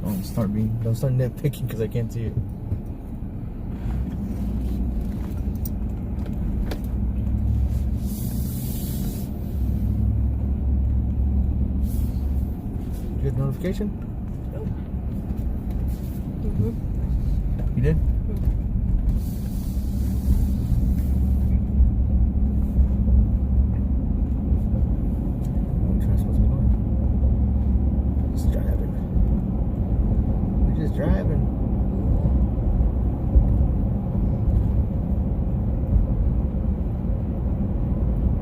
Don't start nitpicking because I can't see it. Good notification? Nope. You did? Which way am I supposed to be going? Just driving. We're just driving.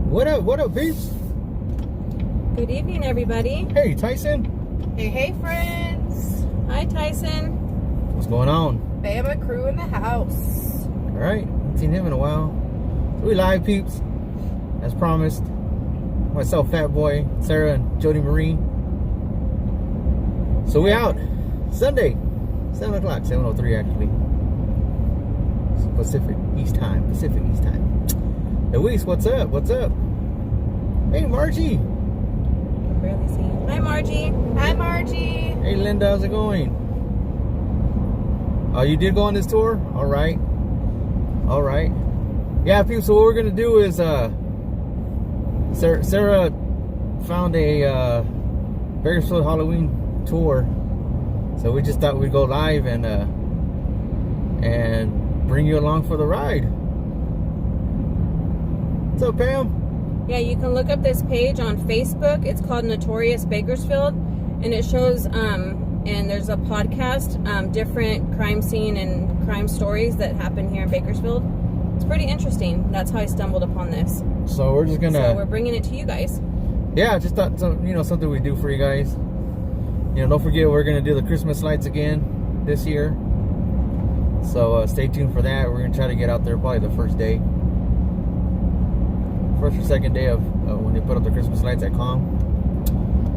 What up, peeps? Good evening, everybody. Hey, Tyson. Hey, friends. Hi, Tyson. What's going on? Bama crew in the house. All right, haven't seen him in a while. So we live, peeps, as promised. Myself, PhatBoy, Sarah, and Jodi Marie. So we out Sunday, 7 o'clock, 7:03 actually. Pacific East Time. Hey, Weiss, what's up? Hey, Margie. Barely see you. Hi, Margie. Hi, Margie. Hey, Linda, how's it going? Oh, you did go on this tour? All right. Yeah, people, so what we're going to do is, Sarah found a Bakersfield Halloween tour. So we just thought we'd go live and bring you along for the ride. What's up, Pam? Yeah, you can look up this page on Facebook. It's called Notorious Bakersfield, and it shows and there's a podcast, different crime scene and crime stories that happen here in Bakersfield. It's pretty interesting. That's how I stumbled upon this. So we're just gonna. So we're bringing it to you guys. Yeah, just thought something we do for you guys. Don't forget we're gonna do the Christmas lights again this year. So stay tuned for that. We're gonna try to get out there probably the first or second day of when they put up the Christmas lights at Com.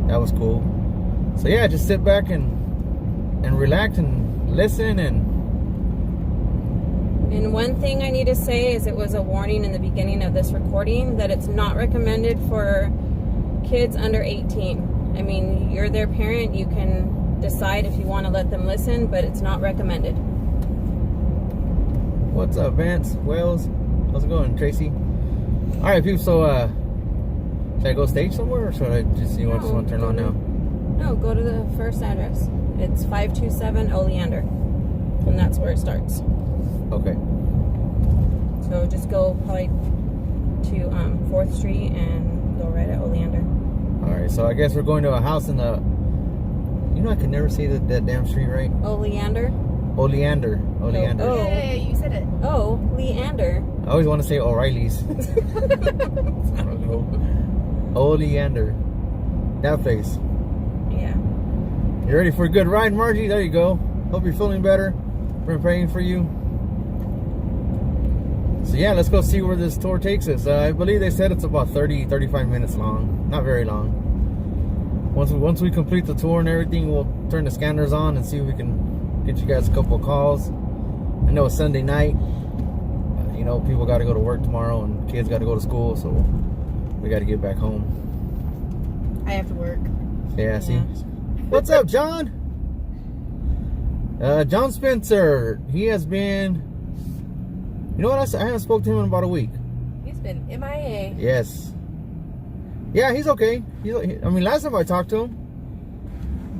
That was cool. So yeah, just sit back and relax and listen. And one thing I need to say is it was a warning in the beginning of this recording that it's not recommended for kids under 18. I mean, you're their parent. You can decide if you want to let them listen, but it's not recommended. What's up, Vance? Wells? How's it going, Tracy? All right, people. So, should I go stage somewhere, or should I just just want to turn on now? No, go to the first address. It's 527 Oleander, and that's where it starts. Okay. So just go probably to 4th Street and go right at Oleander. All right. So I guess we're going to a house in the. I can never say that damn street right. Oleander. Oleander. Oh. Yeah, you said it. Oh, Leander. I always want to say O'Reilly's. Oleander. That place. Yeah. You ready for a good ride, Margie? There you go. Hope you're feeling better. We're praying for you. So yeah, let's go see where this tour takes us. I believe they said it's about 35 minutes long. Not very long. Once we complete the tour and everything, we'll turn the scanners on and see if we can get you guys a couple of calls. I know it's Sunday night. People got to go to work tomorrow and kids got to go to school, so we got to get back home. I have to work. Yeah, see? What's up, John? John Spencer. He has been... You know what? I haven't spoke to him in about a week. He's been MIA. Yes. Yeah, he's okay. Last time I talked to him.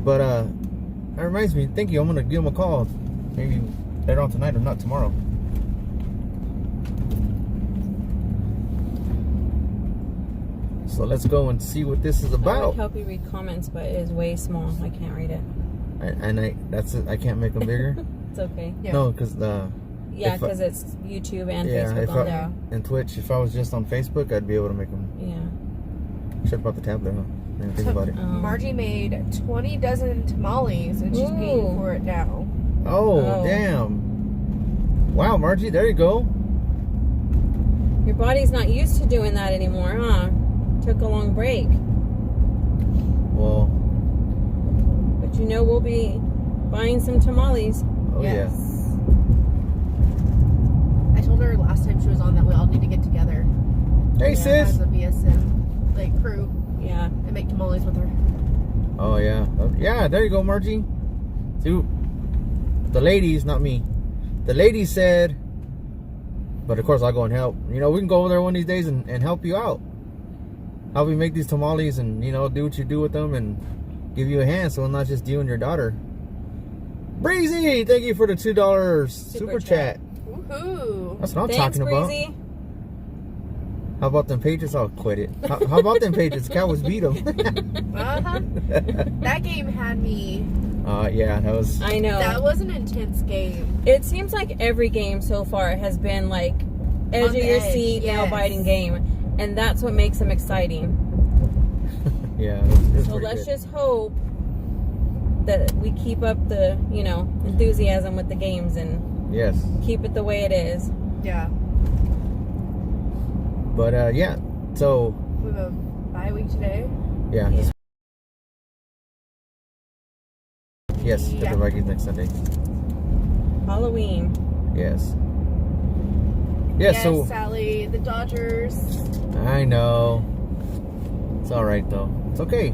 But, that reminds me. Thank you. I'm going to give him a call. Maybe later on tonight or not tomorrow. So let's go and see what this is I about. would help you read comments, but it is way small. I can't read it. I can't make them bigger. It's okay. Yeah. No, because Yeah, because it's YouTube and Facebook on there. And Twitch. If I was just on Facebook, I'd be able to make them. Yeah. Should have brought the tablet, huh? I didn't think about it. Margie made 20 dozen tamales, and she's paying for it now. Oh, damn. Wow, Margie, there you go. Your body's not used to doing that anymore, huh? Took a long break. Well. But we'll be buying some tamales. Oh, yes. I told her last time she was on that we all need to get together. Hey, sis. As a BSM crew. Yeah. And make tamales with her. Oh, yeah. Yeah, there you go, Margie. See, the ladies, not me. The ladies said, but of course I'll go and help. You know, we can go over there one of these days and help you out. Help you make these tamales and, you know, do what you do with them and give you a hand so it's not just you and your daughter. Breezy, thank you for the $2 super chat. Woohoo! That's what I'm Thanks, talking about. Breezy. How about them Patriots? I'll quit it. How about them Patriots? Cowboys beat them. Uh-huh. That game had me. Yeah, that was. I know. That was an intense game. It seems like every game so far has been like edge of your seat, nail biting game, and that's what makes them exciting. Yeah. So let's just hope that we keep up the, you know, enthusiasm with the games and keep it the way it is. Yeah. But yeah, so we have a bye week today. Yeah. Yes, get the Vikings next Sunday. Halloween. Yes. Yes, so Sally, the Dodgers. I know. It's all right though. It's okay.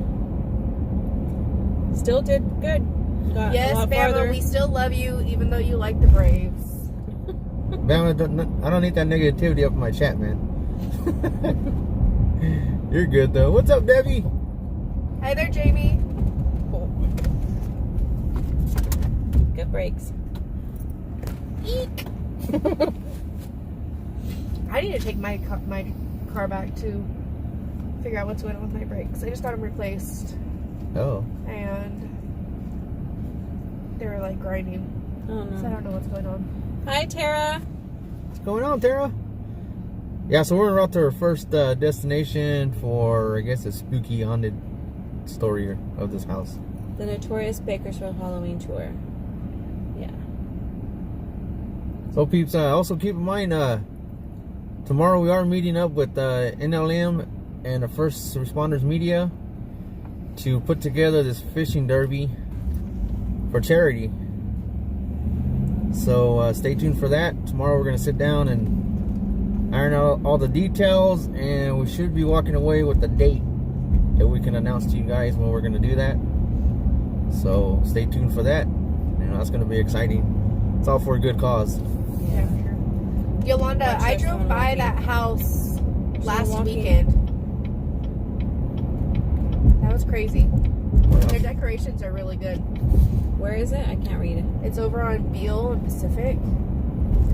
Still did good. Got Yes, a lot Bama, farther. we still love you, even though you like the Braves. Bama, I don't need that negativity up in my chat, man. You're good though. What's up, Debbie? Hi there, Jamie. Good breaks. Eek. I need to take my car back to figure out what's going on with my brakes. I just got them replaced. Oh. And they were like grinding. Oh no. So I don't know what's going on. Hi, Tara. What's going on, Tara? Yeah, so we're en route to our first destination for, I guess, a spooky haunted story of this house. The Notorious Bakersfield Halloween Tour. Yeah. So, peeps, also keep in mind, tomorrow we are meeting up with NLM and the First Responders Media to put together this fishing derby for charity. So, stay tuned for that. Tomorrow we're going to sit down and iron out all the details, and we should be walking away with the date that we can announce to you guys when we're going to do that. So stay tuned for that. You know, that's going to be exciting. It's all for a good cause. Yeah, sure. Yolanda, I drove by that house last weekend. That was crazy. Their decorations are really good. Where is it? I can't read it. It's over on Beale and Pacific.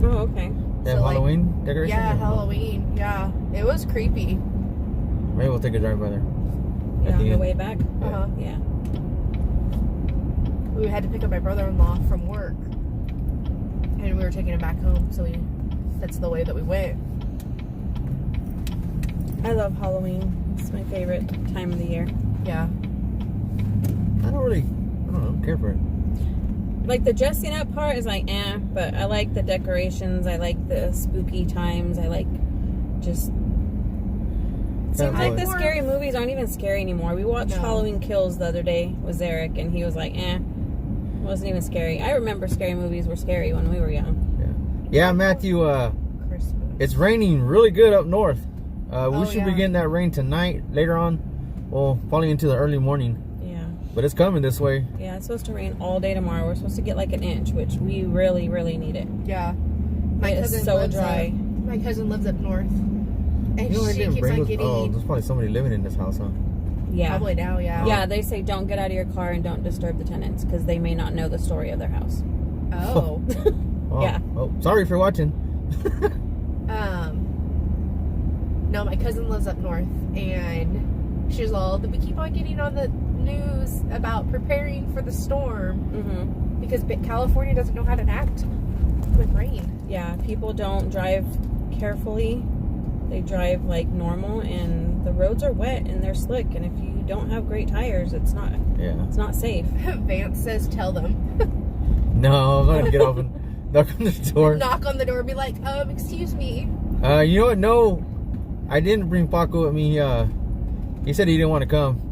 Oh, okay. They have Halloween decorations? Yeah, Halloween. Yeah. It was creepy. Maybe we'll take a drive by there. Yeah, on the way back? Uh-huh. Yeah. We had to pick up my brother-in-law from work. And we were taking him back home, so that's the way that we went. I love Halloween. It's my favorite time of the year. Yeah. I don't care for it. Like the dressing up part is like but I like the decorations. I like the spooky times. I like just. It seems like the scary movies aren't even scary anymore. We watched Halloween Kills the other day with Zarek, and he was like, It wasn't even scary. I remember scary movies were scary when we were young. Yeah, Matthew, Christmas. it's raining really good up north. We should be getting that rain tonight, later on. Well, probably into the early morning. But it's coming this way. Yeah, it's supposed to rain all day tomorrow. We're supposed to get like an inch, which we really, really need it. Yeah. It's so dry. My cousin lives up north. And You know, she keeps on getting... Oh, there's probably somebody living in this house, huh? Yeah. Probably now, yeah. Yeah, they say don't get out of your car and don't disturb the tenants because they may not know the story of their house. Oh. Oh. Yeah. Oh, sorry for watching. No, my cousin lives up north, and she's all, we keep on getting on the news about preparing for the storm because California doesn't know how to act with rain. Yeah, people don't drive carefully. They drive like normal, and the roads are wet and they're slick, and if you don't have great tires, it's not safe. Vance says tell them. No, I'm not gonna get off and knock on the door. Knock on the door, be like, excuse me. You know what? No, I didn't bring Paco with me. He said he didn't want to come.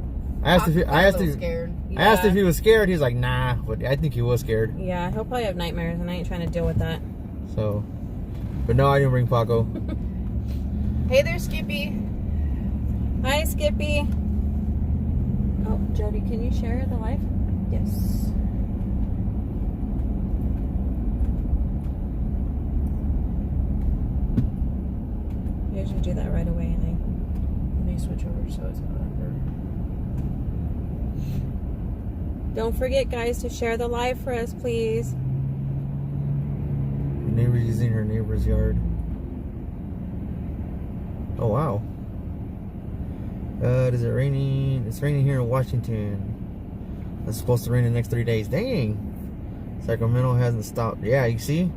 I asked if he was scared. He's like, nah, but I think he was scared. Yeah, he'll probably have nightmares, and I ain't trying to deal with that. So, but no, I didn't bring Paco. Hey there, Skippy. Hi, Skippy. Oh, Jodi, can you share the live? Yes. usually do that right away, and Let me switch over so it's not under. don't forget, guys, to share the live for us, please. Neighbor's using her neighbor's yard. Oh wow. Is it raining? It's raining here in Washington. It's supposed to rain the next 3 days. Dang. Sacramento hasn't stopped. Yeah, you see?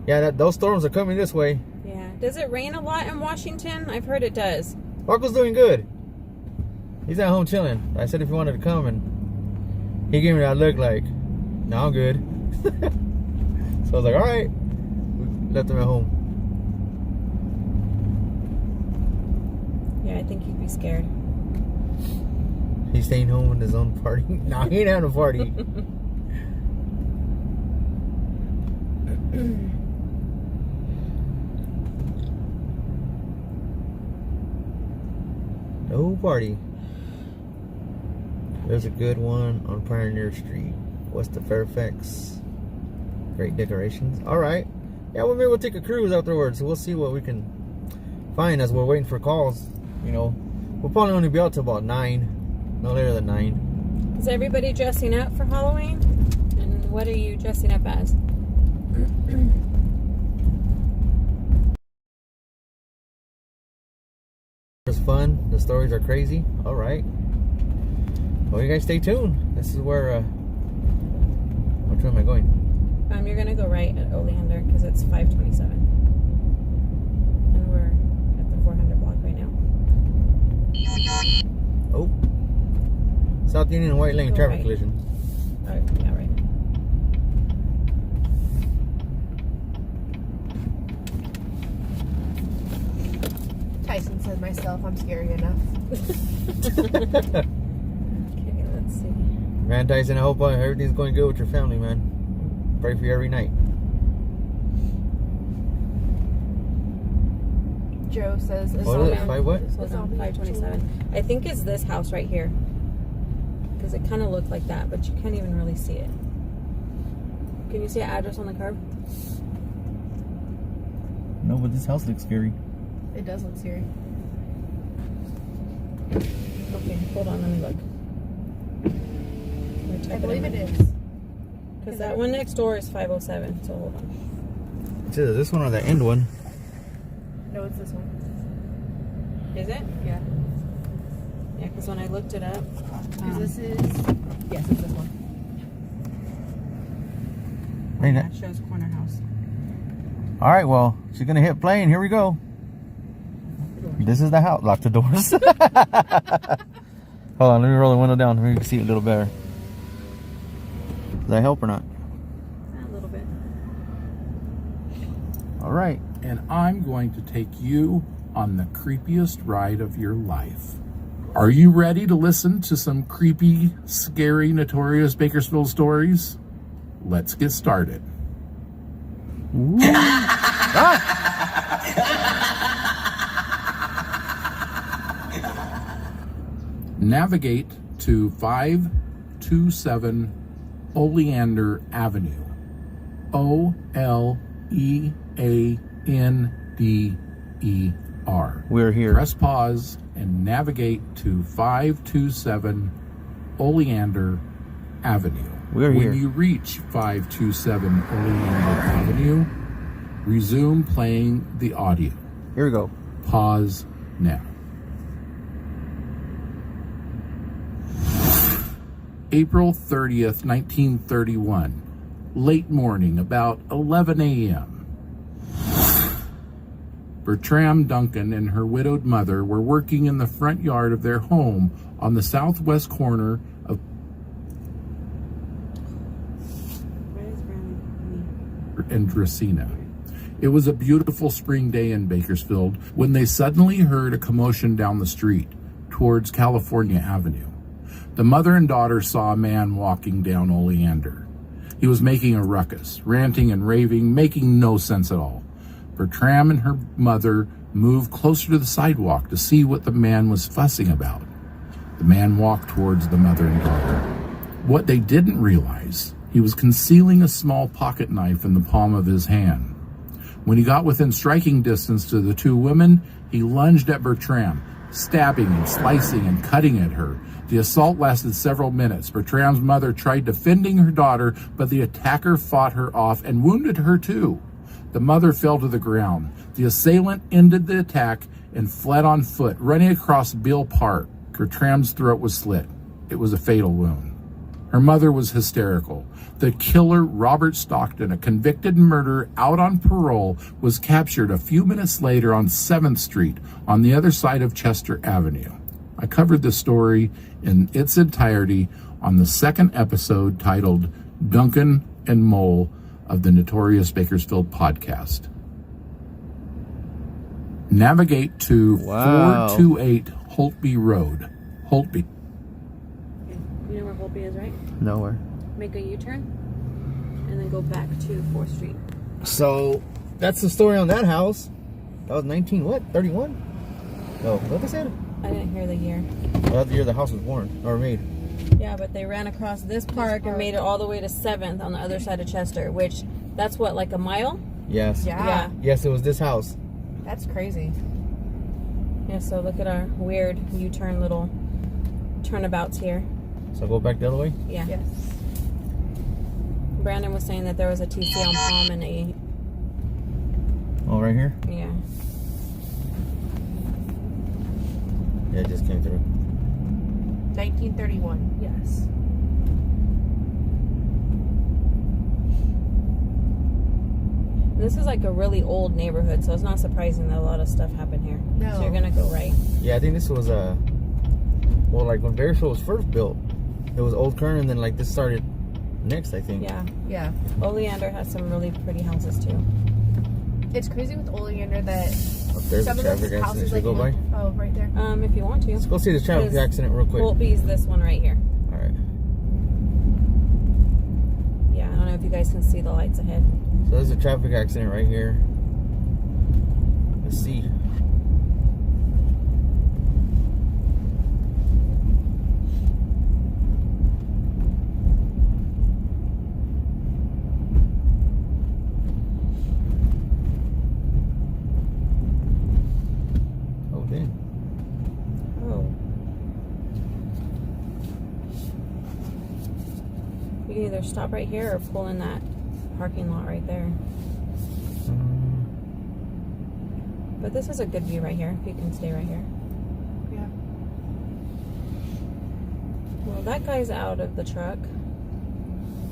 Yeah, those storms are coming this way. Yeah. Does it rain a lot in Washington? I've heard it does. Marco's doing good. He's at home chilling. I said if he wanted to come, and he gave me that look like, no, I'm good. So I was like, all right. We left him at home. Yeah, I think he'd be scared. He's staying home with his own party. No, he ain't having a party. No party. There's a good one on Pioneer Street, west of Fairfax. Great decorations. All right. Yeah, well, maybe we'll take a cruise afterwards. We'll see what we can find as we're waiting for calls. You know, we'll probably only be out till about 9. No later than 9. Is everybody dressing up for Halloween? And what are you dressing up as? It's fun. The stories are crazy. All right. Well, you guys stay tuned. This is where, which way am I going? You're gonna go right at Oleander because it's 527, and we're at the 400 block right now. Oh, South Union and White Lane Go traffic right. collision. Oh, yeah, right. Tyson said myself, I'm scary enough. Okay, let's see. Man, Tyson, I hope everything's going good with your family, man. Pray for you every night. Joe says, What is it? 5 what? Hold on, 527. I think it's this house right here. Because it kind of looked like that, but you can't even really see it. Can you see an address on the curb? No, but this house looks scary. It does look scary. Okay, hold on, let me look. I believe it is. Because that one next door is 507, so hold on. It's either this one or the end one. No, it's this one. Is it? Yeah. Yeah, because when I looked it up. Because this is, yes, it's this one. Ain't That it? shows corner house. All right, well, she's going to hit play, and here we go. This is the house. Lock the doors. Hold on, let me roll the window down. Maybe you can see it a little better. Does that help or not? A little bit. All right. And I'm going to take you on the creepiest ride of your life. Are you ready to listen to some creepy, scary, notorious Bakersfield stories? Let's get started. Navigate to 527 Oleander Avenue. Oleander. We're here. Press pause and navigate to 527 Oleander Avenue. We're here. When you reach 527 Oleander Avenue, resume playing the audio. Here we go. Pause now. April 30th, 1931. Late morning, about 11 a.m. Bertram Duncan and her widowed mother were working in the front yard of their home on the southwest corner of and Dracena. It was a beautiful spring day in Bakersfield when they suddenly heard a commotion down the street towards California Avenue. The mother and daughter saw a man walking down Oleander. He was making a ruckus, ranting and raving, making no sense at all. Bertram and her mother moved closer to the sidewalk to see what the man was fussing about. The man walked towards the mother and daughter. What they didn't realize, he was concealing a small pocket knife in the palm of his hand. When he got within striking distance to the two women, He lunged at Bertram, stabbing and slicing and cutting at her. The assault lasted several minutes. Bertram's mother tried defending her daughter, but the attacker fought her off and wounded her too. The mother fell to the ground. The assailant ended the attack and fled on foot, running across Beale Park. Bertram's throat was slit. It was a fatal wound. Her mother was hysterical. The killer, Robert Stockton, a convicted murderer out on parole, was captured a few minutes later on 7th Street on the other side of Chester Avenue. I covered the story in its entirety on the second episode titled Duncan and Mole of the Notorious Bakersfield podcast. Navigate to 428 Holtby Road. Holtby. You know where Holtby is, right? Nowhere. Make a U-turn and then go back to 4th Street. So that's the story on that house. That was 31? No, what they said? I didn't hear the year. Well, that's the year the house was born or made. Yeah, but they ran across this park and made it all the way to 7th on the other side of Chester, which that's what, like a mile? Yes. Yeah. Yes, it was this house. That's crazy. Yeah, so look at our weird U-turn little turnabouts here. So go back the other way? Yeah. Yes. Brandon was saying that there was a TC on Palm and a... Oh, right here? Yeah. Yeah, it just came through. 1931. Yes. This is like a really old neighborhood, so it's not surprising that a lot of stuff happened here. No. So you're gonna go right. Yeah, I think this was well, like when Bakersfield was first built, it was Old Kern, and then like this started next, I think. Yeah. Yeah. Oleander has some really pretty houses too. It's crazy with Oleander that Up there's some a of traffic those accident. houses Should like we go by? Oh, right there. If you want to. Let's go see the traffic Because accident real quick. Holtby's this one right here. All right. Yeah, I don't know if you guys can see the lights ahead. So there's a traffic accident right here. Let's see. Oh, dang. Oh. You can either stop right here or pull in that parking lot right there. But this is a good view right here, if you can stay right here. Yeah. Well, that guy's out of the truck.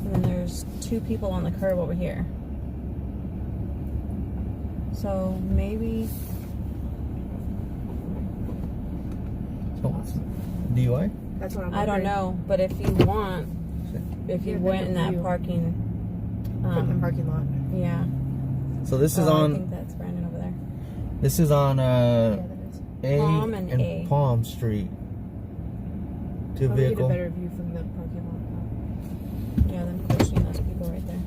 And then there's 2 people on the curb over here. So maybe... Oh, DUI? That's what I'm I don't wondering. know, but if you want, if you Get a went in better that view. parking... From the parking lot. Yeah. So this is I on. think that's Brandon over there. This is on Yeah, that is. A Palm and A. Palm Street. Two Probably get a vehicle. better view from the parking lot. Yeah, them questioning those people right there.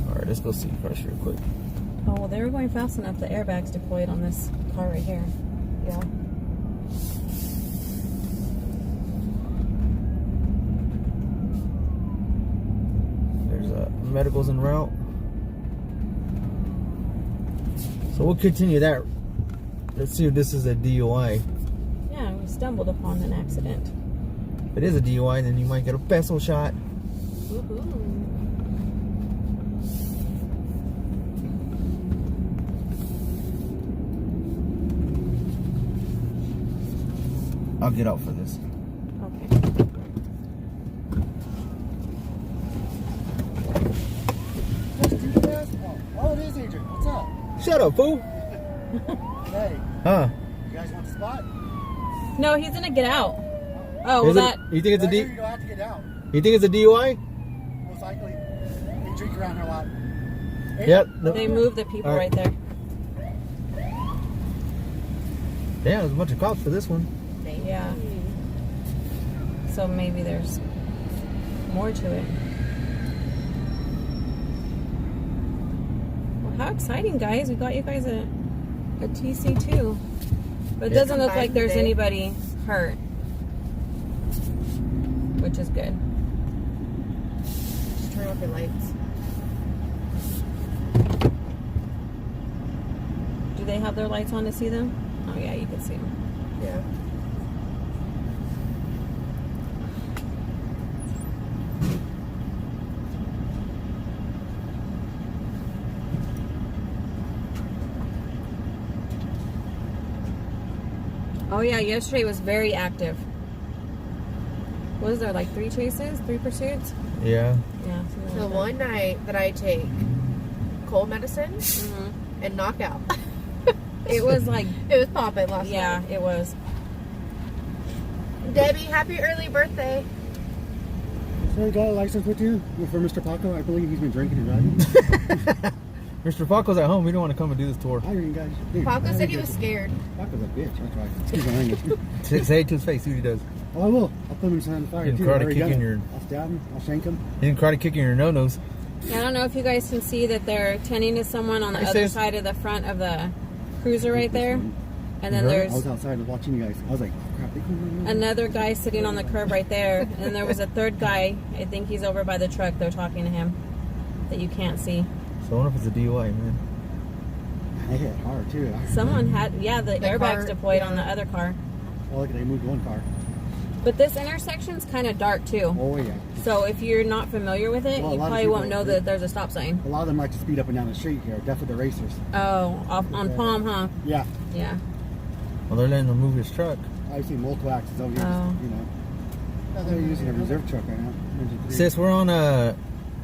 All right, let's go see first real quick. Oh, well, they were going fast enough. The airbags deployed on this car right here. Yeah. There's medicals en route. So we'll continue that. Let's see if this is a DUI. Yeah, we stumbled upon an accident. If it is a DUI, then you might get a pencil shot. Woohoo. I'll get out for this. Okay. Oh, it is Adrian. What's up? Shut up, fool. Hey, Huh? you guys want the spot? No, he's gonna get out. Oh, well, Is that. it, you think it's a Right here, D? you don't have to get out. You think it's a DUI? Most likely. They drink around here a lot. Hey, Yep. They moved the people All right right. there. Damn, there's a bunch of cops for this one. Yeah. So maybe there's more to it. Well, how exciting, guys. We got you guys a TC too. But it Yeah. doesn't look like there's Combined anybody hurt. Which is good. Just turn off your lights. they have their lights on to see them? Oh yeah, you can see them. Yeah. Oh yeah, yesterday was very active. What is there, like 3 chases, 3 pursuits? Yeah. Yeah. The one night that I take cold medicine and knockout. It was like, It was popping last yeah, night. it was. Debbie, happy early birthday. So you got a license with you for Mr. Paco? I believe he's been drinking and driving. Mr. Paco's at home. He don't want to come and do this tour. Hi, you guys. Dude, Paco I said think he was scared. Paco's a bitch. That's right. Excuse my language. Say it to his face. See what he does. Oh, I will. I'll put him inside the fire You can too. I karate already kick done in it. your- I'll stab him. I'll shank him. He didn't karate kick in your no-nos. Yeah, I don't know if you guys can see that they're tending to someone on the Hey, other sis. side of the front of the cruiser right there. And then You heard? there's I was outside watching you guys. I was like, oh, crap. They come right now. another guy sitting on the curb right there. And there was a third guy, I think he's over by the truck. They're talking to him that you can't see. So I wonder if it's a DUI, man. They hit hard too. Someone had, yeah, the airbags car, deployed yeah. on the other car. Oh, look, they moved one car. But this intersection's kind of dark too. Oh, yeah. So if you're not familiar with it, Well, a you lot of probably won't people- know that there's a stop sign. A lot of them like to speed up and down the street here. Definitely the racers. Oh, off on Palm, huh? Yeah. Yeah. Well, they're letting him move his truck. I've seen multiple accidents over here. Oh. You know. They're using a reserve truck right now. Engine 3. Sis, we're on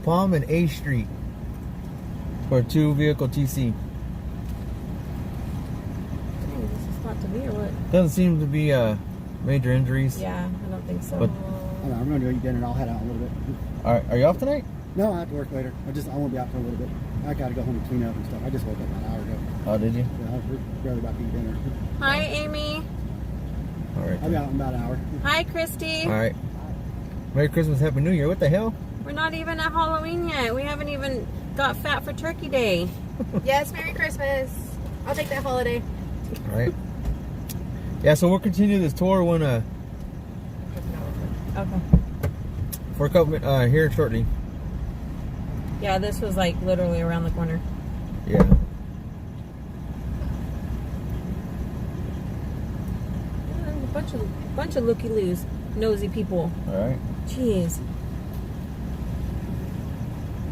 Palm and A Street for a 2-vehicle TC. Dang, is this a spot to be or what? Doesn't seem to be major injuries. Yeah, I don't think so. But I don't know, I'm going to go eat dinner and I'll head out a little bit. are you off tonight? No, I have to work later. I won't be out for a little bit. I got to go home and clean up and stuff. I just woke up about an hour ago. Oh, did you? Yeah, I was barely about to eat dinner. Hi, Amy. All right. I'll be out in about an hour. Hi, Christy. All right. Merry Christmas, Happy New Year. What the hell? We're not even at Halloween yet. We haven't even got fat for Turkey Day. Yes, Merry Christmas. I'll take that holiday. All right. Yeah, so we'll continue this tour when Okay. for a couple here shortly. Yeah, this was like literally around the corner. Yeah. A bunch of looky-loos, nosy people. All right. Jeez.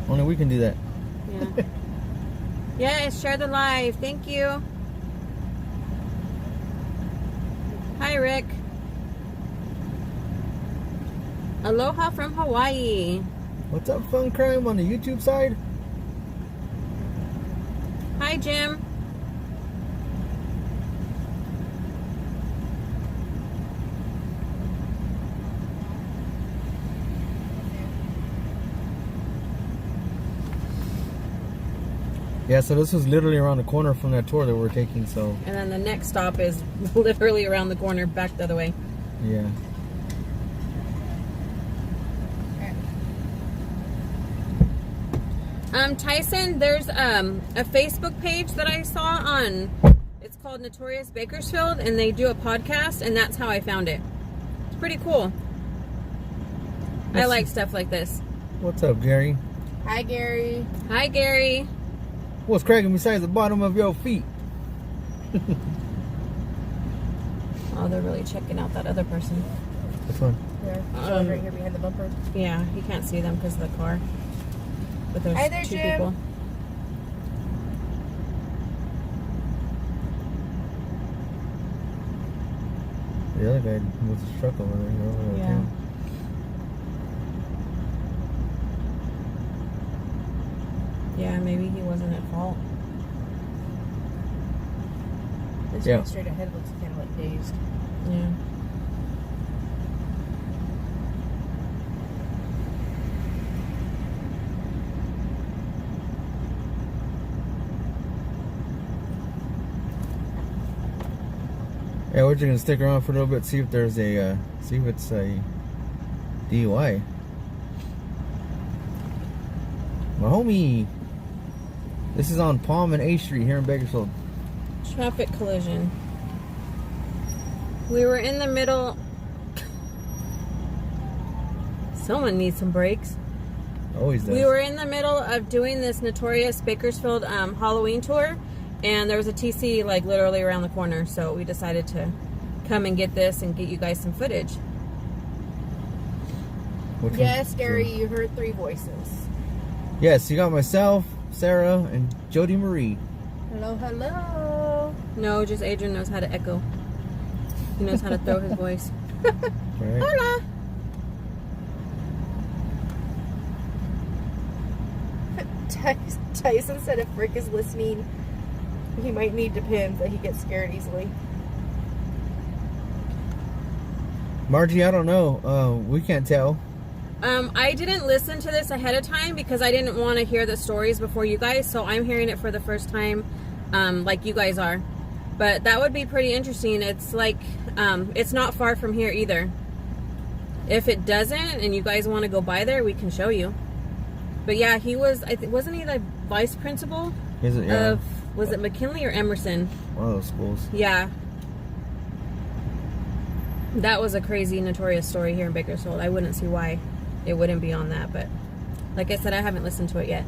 Only we can do that. Yeah. Yes, share the live. Thank you. Hi, Rick. Aloha from Hawaii. What's up, Fun Crime on the YouTube side? Hi, Jim. Yeah, so this was literally around the corner from that tour that we're taking, so And then the next stop is literally around the corner, back the other way. yeah. Tyson, there's a Facebook page that I saw on, it's called Notorious Bakersfield, and they do a podcast, and that's how I found it. It's pretty cool. I like stuff like this. What's up, Gary? Hi, Gary. Hi, Gary. What's cracking besides the bottom of your feet? Oh, they're really checking out that other person. Which one? Yeah, she's right here behind the bumper. Yeah, you can't see them because of the car. But there's Hi there, 2 Jim. people. The other guy with his truck over there. Over there Yeah. too. Yeah, maybe he wasn't at fault. This Yeah. one straight ahead looks kind of like dazed. Yeah. Yeah, we're just gonna stick around for a little bit, see if there's a, see if it's a DUI. My homie, this is on Palm and A Street here in Bakersfield. Traffic collision. We were in the middle. Someone needs some brakes. Always does. We were in the middle of doing this Notorious Bakersfield Halloween tour, And there was a TC like literally around the corner, so we decided to come and get this and get you guys some footage. Yes, Gary, you heard 3 voices. Yes, you got myself, Sarah, and Jodi Marie. Hello, hello. No, just Adrian knows how to echo. He knows how to throw his voice. Right. Hola. Tyson said if Rick is listening, he might need Depends, that he gets scared easily. Margie, I don't know. We can't tell. I didn't listen to this ahead of time because I didn't want to hear the stories before you guys, so I'm hearing it for the first time, like you guys are. But that would be pretty interesting. It's like, it's not far from here either. If it doesn't, and you guys want to go by there, we can show you. But yeah, he was, wasn't he the vice principal Is it? Yeah. of, was it McKinley or Emerson? One of those schools. Yeah. That was a crazy, notorious story here in Bakersfield. I wouldn't see why it wouldn't be on that, but like I said, I haven't listened to it yet.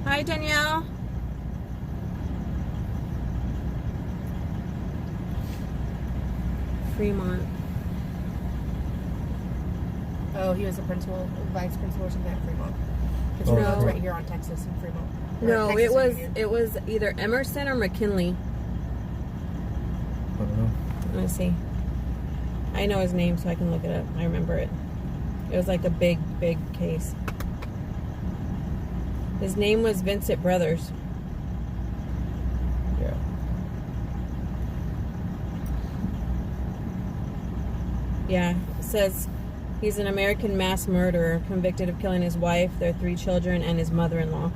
Hi, Danielle. Fremont. Oh, he was the principal, vice principal or something at Fremont. It's Oh, Fremont's no. right here on Texas and Fremont. Or No, Texas Union. it was either Emerson or McKinley. I don't know. Let me see. I know his name, so I can look it up. I remember it. It was like a big, big case. His name was Vincent Brothers. Yeah. Yeah, it says he's an American mass murderer convicted of killing his wife, their 3 children, and his mother-in-law.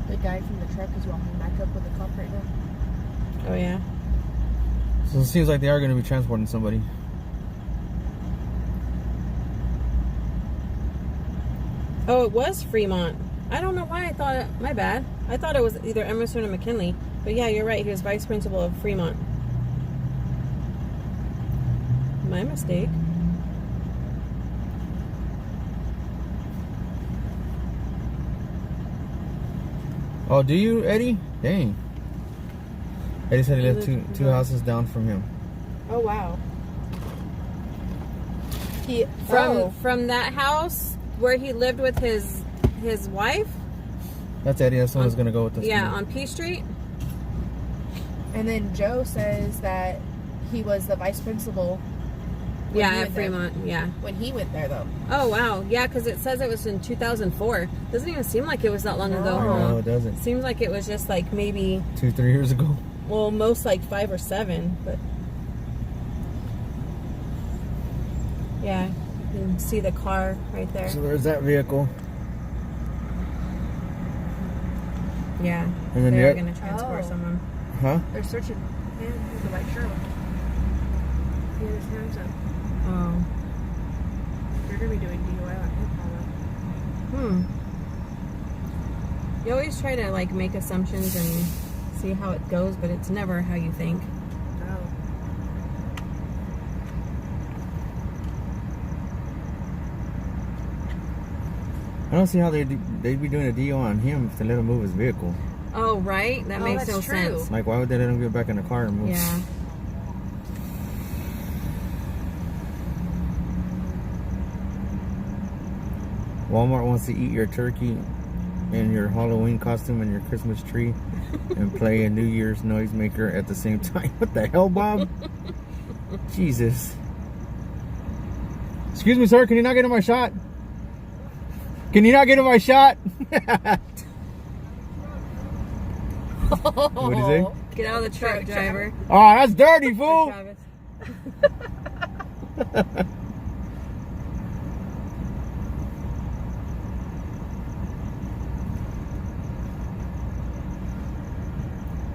The guy from the truck is walking back up with a cop right now. Oh, yeah? So it seems like they are going to be transporting somebody. Oh, it was Fremont. I don't know why I thought it, my bad. I thought it was either Emerson or McKinley. But yeah, you're right. He was vice principal of Fremont. My mistake. Oh, do you, Eddie? Dang. Eddie said he lived two houses down from him. Oh, wow. From that house where he lived with his wife? That's Eddie. That's the one who's going to go with this. Yeah, one. on P Street. And then Joe says that he was the vice principal. when Yeah, he at went there. Fremont. Yeah. When he went there, though. Oh, wow. Yeah, because it says it was in 2004. Doesn't even seem like it was that long ago. I know, it doesn't. Seems like it was just like maybe, 2-3 years ago. well, most like 5 or 7. But yeah, you can see the car right there. So there's that vehicle. Yeah. And then They're the going to transport Oh. someone. Huh? They're searching him with the white shirt on. He has his hands up. Oh. They're going to be doing DUI on him, You always try to like make assumptions and see how it goes, but it's never how you think. No. I don't see how they'd be doing a DO on him if they let him move his vehicle. Oh, right? That Oh, makes that's no true. sense. Like, why would they let him get back in the car and move? Yeah. Walmart wants to eat your turkey and your Halloween costume and your Christmas tree and play a New Year's noisemaker at the same time. What the hell, Bob? Jesus. Excuse me, sir. Can you not get in my shot? Can you not get in my shot? What'd you say? Get out of the truck, driver. Oh, that's dirty, fool. Travis.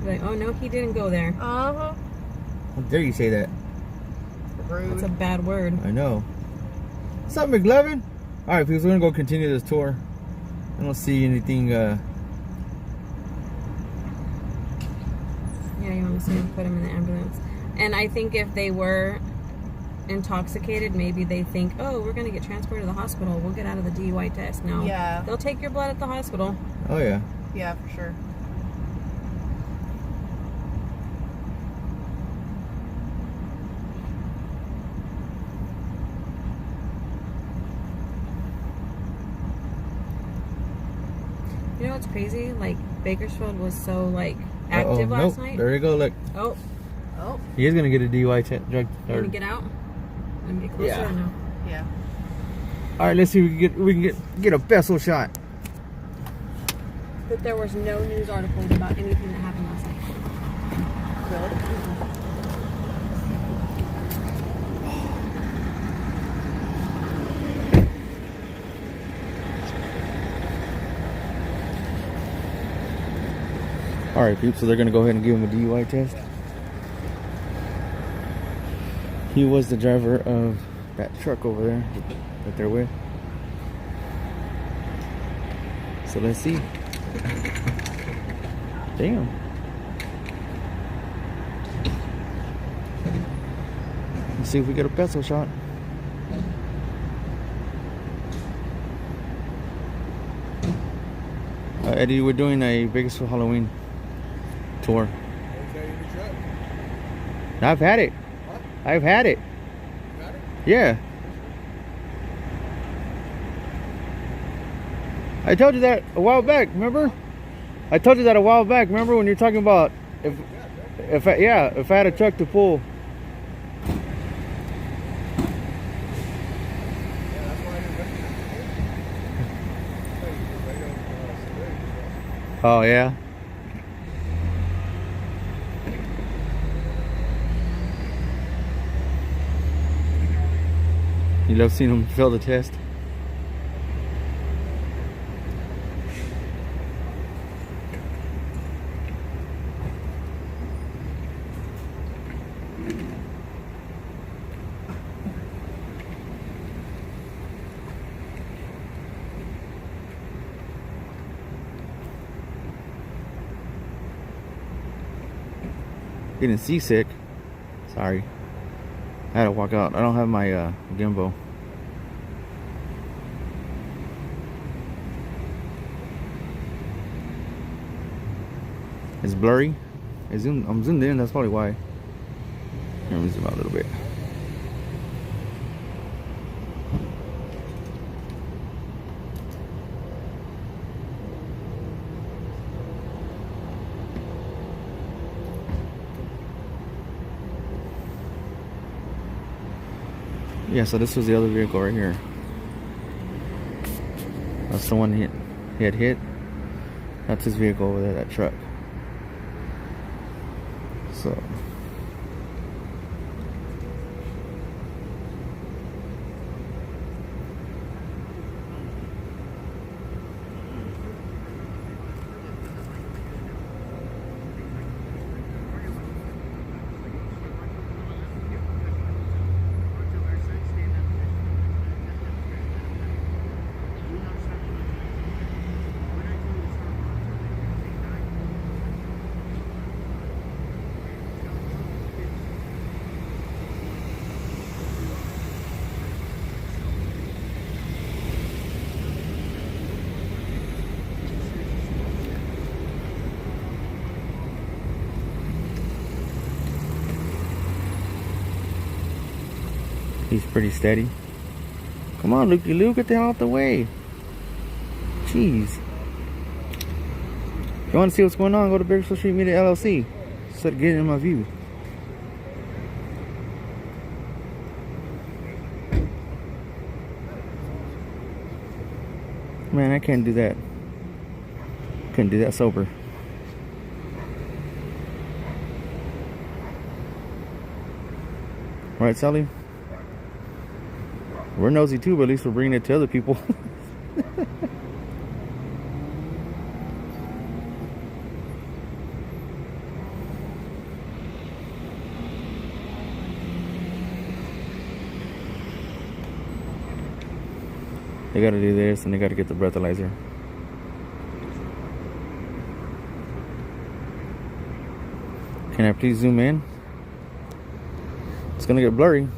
Like, oh no, he didn't go there. Uh-huh. How dare you say that? Rude. That's a bad word. I know. What's up, McLevin? Alright, people, we're gonna go continue this tour. I don't see anything, Yeah, you want to see them put him in the ambulance. And I think if they were intoxicated, maybe they think, oh, we're going to get transported to the hospital. We'll get out of the DUI test. No. Yeah. They'll take your blood at the hospital. oh yeah. Yeah, for sure. You know what's crazy? Like, Bakersfield was so, like, active last night. There you go, look. Oh, Oh, He is gonna get a DUI drug. you want to get out? And get closer Yeah. or no? yeah. Alright, let's see if we can get a vessel shot. But there was no news articles about anything that happened last night. Alright, peeps, so they're gonna go ahead and give him a DUI test. He was the driver of that truck over there that they're with. So let's see. Damn. Let's see if we get a pencil shot. Eddie, we're doing a Bakersfield Halloween tour. I've had it. I've had it. Yeah. I told you that a while back, remember? I told you that a while back, remember when you're talking about if I had a truck to pull. Oh yeah. You love seeing him fail the test. Getting seasick. Sorry. I had to walk out. I don't have my gimbal. It's blurry. I'm zoomed in. That's probably why. Here, let me zoom out a little bit. Yeah, so this was the other vehicle right here. That's the one he had hit. That's his vehicle over there, that truck. So he's pretty steady. Come on, Lukey Luke, get the hell out the way. Jeez. If you want to see what's going on, go to Bakersfield Street Media LLC. Instead of getting in my view. Man, I can't do that. Couldn't do that sober. Right, Sally? We're nosy too, but at least we're bringing it to other people. They gotta do this and they gotta get the breathalyzer. Can I please zoom in? It's gonna get blurry.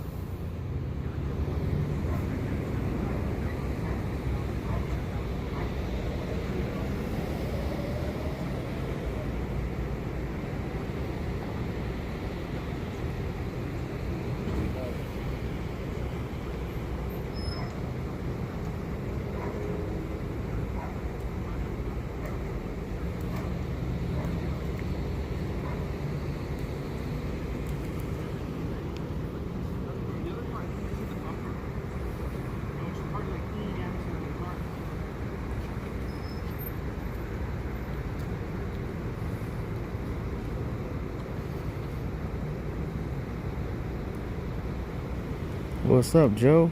What's up, Joe?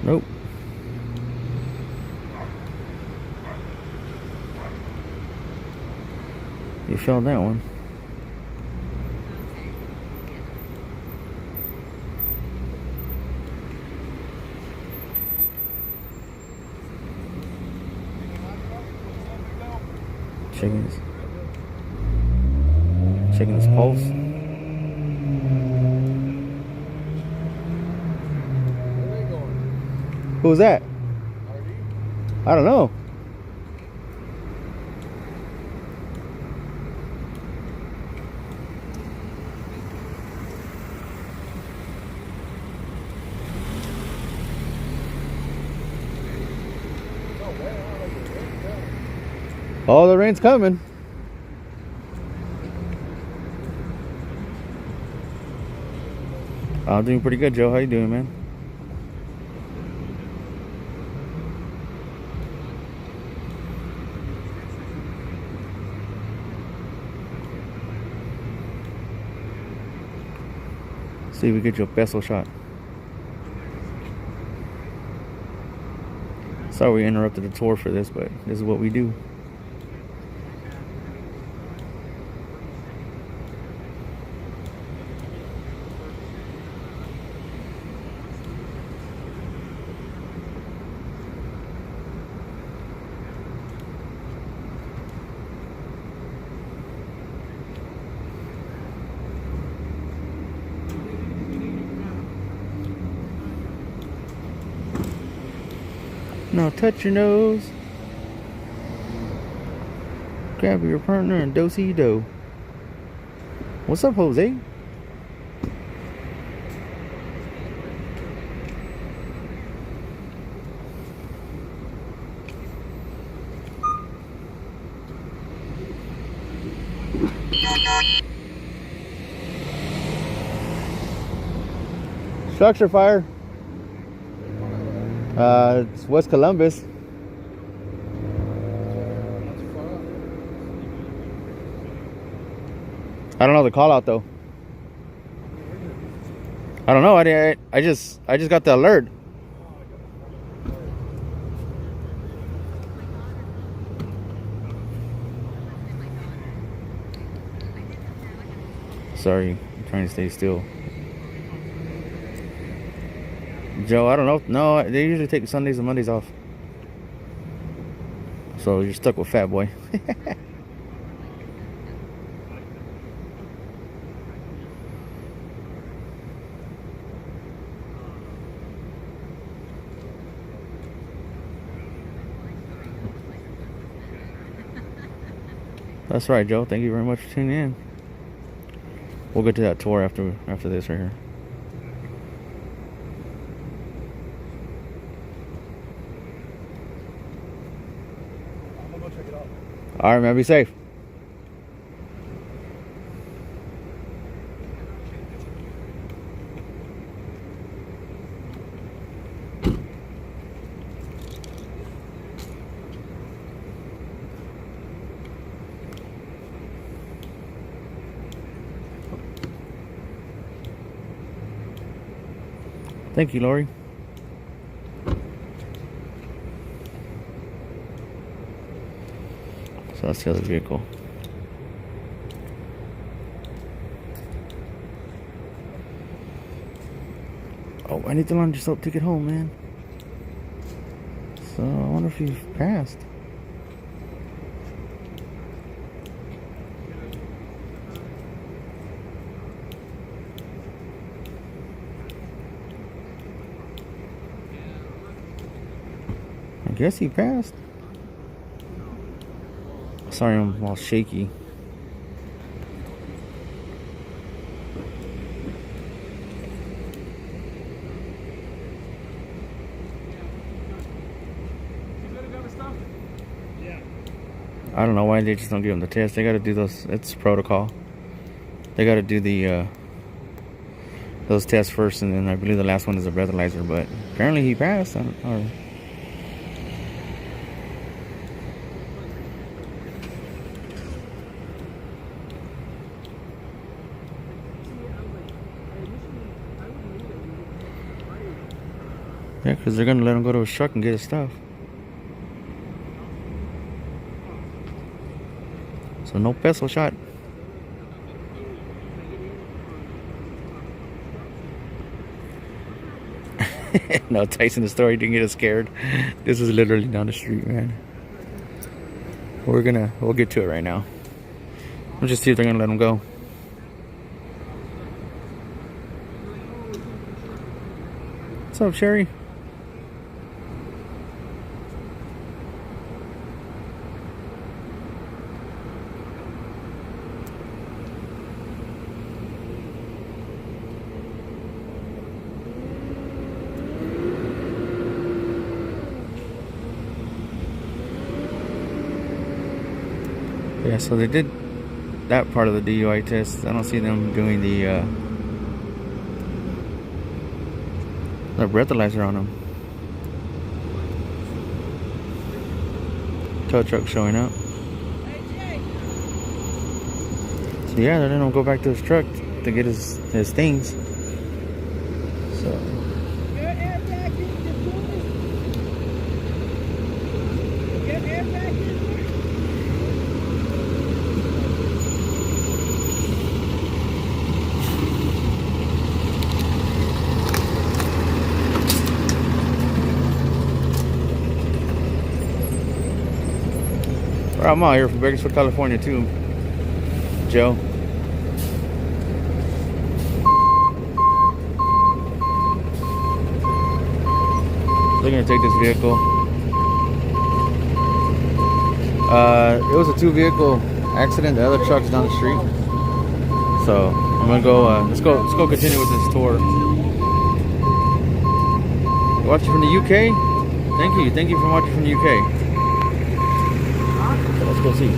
Nope. You failed that one. Checking his pulse. Who's that? I don't know. Oh, the rain's coming. I'm doing pretty good, Joe. How you doing, man? See if we get you a peso shot. Sorry we interrupted the tour for this, but this is what we do. Now touch your nose. Grab your partner and do-si-do. What's up, Jose? Structure fire. It's West Columbus. I don't know the call out though. I don't know. I just got the alert. Sorry, I'm trying to stay still. Joe, I don't know. No, they usually take Sundays and Mondays off. So you're stuck with PhatBoy. That's right, Joe. Thank you very much for tuning in. We'll get to that tour after this right here. All right, man. Be safe. Thank you, Lori. So that's the other vehicle. Oh, I need to launch yourself to get home, man. So I wonder if you've passed. I guess he passed. Sorry, I'm all shaky. I don't know why they just don't give them the test. They got to do those. It's protocol. They got to do the those tests first, and then I believe the last one is a breathalyzer. But apparently he passed. I don't know. Yeah, because they're gonna let him go to his truck and get his stuff. So no peso shot. No, Tyson, the story didn't get us scared. This is literally down the street, man. We'll get to it right now. We'll just see if they're gonna let him go. What's up, Sherry? Yeah, so they did that part of the DUI test. I don't see them doing the breathalyzer on them. Tow truck showing up. So yeah, they're gonna go back to his truck to get his things. So. I'm out here from Bakersfield, California too, Joe. They're gonna take this vehicle. It was a 2-vehicle accident. The other truck's down the street. So I'm gonna go. Let's go continue with this tour. Watching from the UK. Thank you for watching from the UK. Let's go see.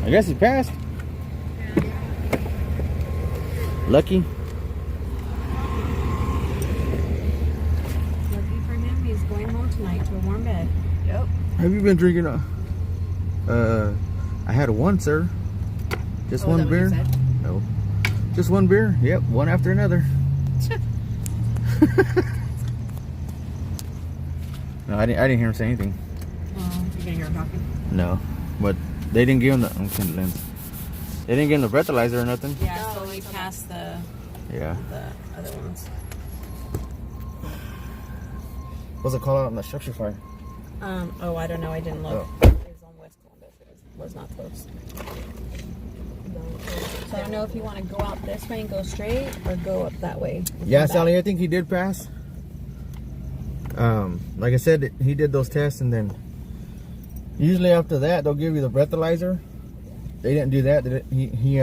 I guess he passed. Lucky. Lucky for him, he's going home tonight to a warm bed. Yep. Have you been drinking? I had one, sir. Just one beer. No. Just one beer? Yep, one after another. No, I didn't hear him say anything. You didn't hear him talking? No, but they didn't give him the. I'm kidding, Lens. They didn't give him the breathalyzer or nothing. Yeah, so we passed the Yeah. other ones. What's it called out on the structure fire? Oh, I don't know. I didn't look. Oh. It was on West Columbus. It was not close. So I don't know if you want to go out this way and go straight or go up that way. Yeah, Sally, I think he did pass. Like I said, he did those tests, and then usually after that they'll give you the breathalyzer. They didn't do that. He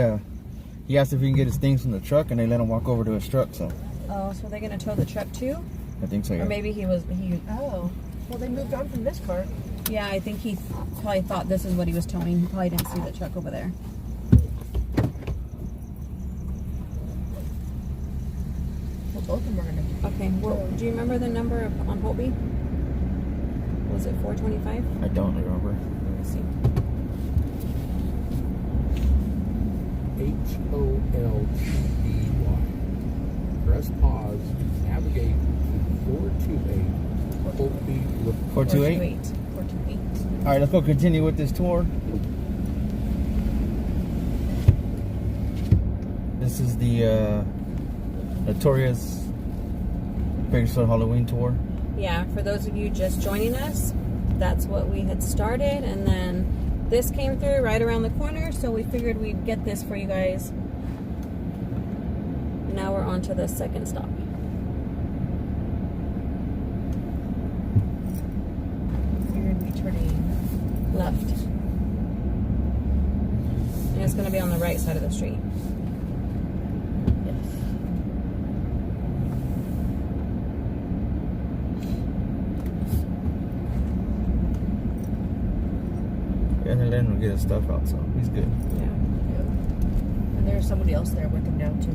asked if he can get his things from the truck, and they let him walk over to his truck. So. Oh, so they're gonna tow the truck too? I think so. Yeah. Or maybe he. Oh. Well, they moved on from this car. Yeah, I think he probably thought this is what he was towing. He probably didn't see the truck over there. Well, both of them are gonna. Okay. Well, do you remember the number on Holtby? Was it 425? I don't remember. Let me see. HOLTBY. Press pause. Navigate to 428 Holtby Road. 428. 428. All right, let's go continue with this tour. This is the Notorious Bakersfield Halloween tour. Yeah, for those of you just joining us, that's what we had started, and then this came through right around the corner, so we figured we'd get this for you guys. Now we're on to the second stop. You're going to be turning Left. And it's going to be on the right side of the street. And then let him get his stuff out, so he's good. Yeah. And there's somebody else there with him now, too.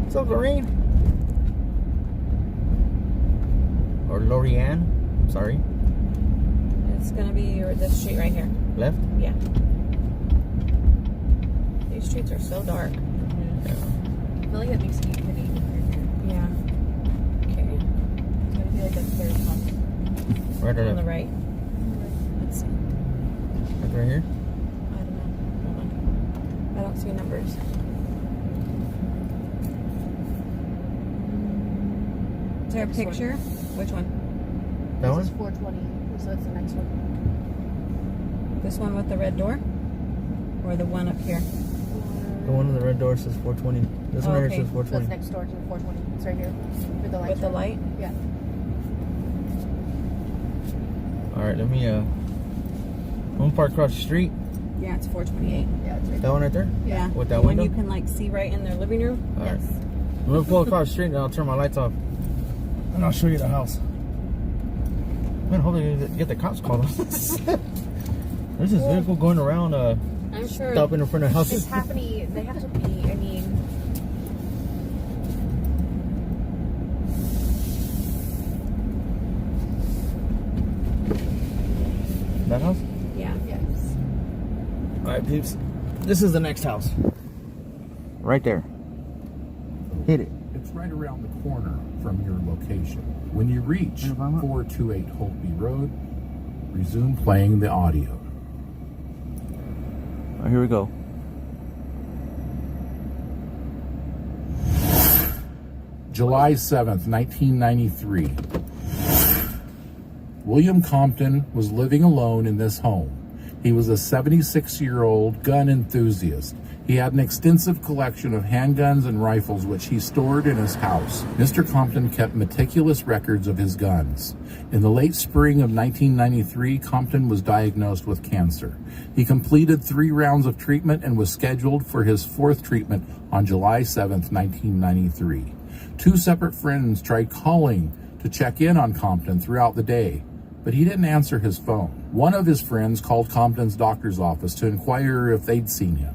What's up, Lorraine? Or Lorianne? Sorry. It's going to be this street right here. Left? Yeah. These streets are so dark. Yeah. I feel like that makes it pretty weird. Yeah. Okay. It's going to be like a third top. Right or On the left? right. Let's see. Like right here? I don't know. Hold on. I don't see numbers. Is there a Next one. picture? Which one? That This is one? 420, so that's the next one. This one with the red door? Or the one up here? The one on the red door says 420. This one Oh, right here okay. says So that's 420. next door to the 420. It's right here. With the light. With the light? Yeah. All right, let me one park across the street. Yeah, it's 428. Yeah, it's right That one right there? Yeah. With that The one window? you can like see right in their living room? All there. right. Yes. I'm gonna pull across the street and I'll turn my lights off. And I'll show you the house. Man, hopefully you get the cops called on us. There's this vehicle going around I'm sure. stopping in front of It's houses. happening. They have to be, I mean, That house? Yeah. yes. Alright, peeps. This is the next house. Right there. Hit it. It's right around the corner from your location. When you reach 428 Holtby Road, resume playing the audio. Alright, here we go. July 7th, 1993. William Compton was living alone in this home. He was a 76-year-old gun enthusiast. He had an extensive collection of handguns and rifles which he stored in his house. Mr. Compton kept meticulous records of his guns. In the late spring of 1993, Compton was diagnosed with cancer. He completed 3 rounds of treatment and was scheduled for his 4th treatment on July 7th, 1993. 2 separate friends tried calling to check in on Compton throughout the day, but he didn't answer his phone. One of his friends called Compton's doctor's office to inquire if they'd seen him.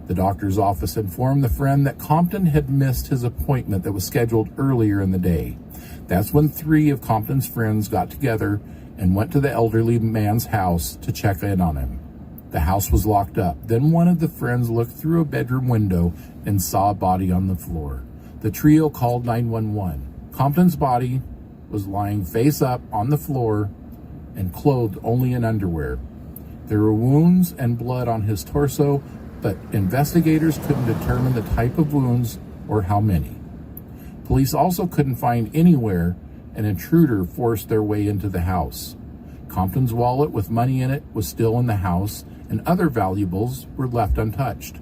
The doctor's office informed the friend that Compton had missed his appointment that was scheduled earlier in the day. That's when 3 of Compton's friends got together and went to the elderly man's house to check in on him. The house was locked up. Then one of the friends looked through a bedroom window and saw a body on the floor. The trio called 911. Compton's body was lying face up on the floor and clothed only in underwear. There were wounds and blood on his torso, but investigators couldn't determine the type of wounds or how many. Police also couldn't find anywhere an intruder forced their way into the house. Compton's wallet with money in it was still in the house, and other valuables were left untouched.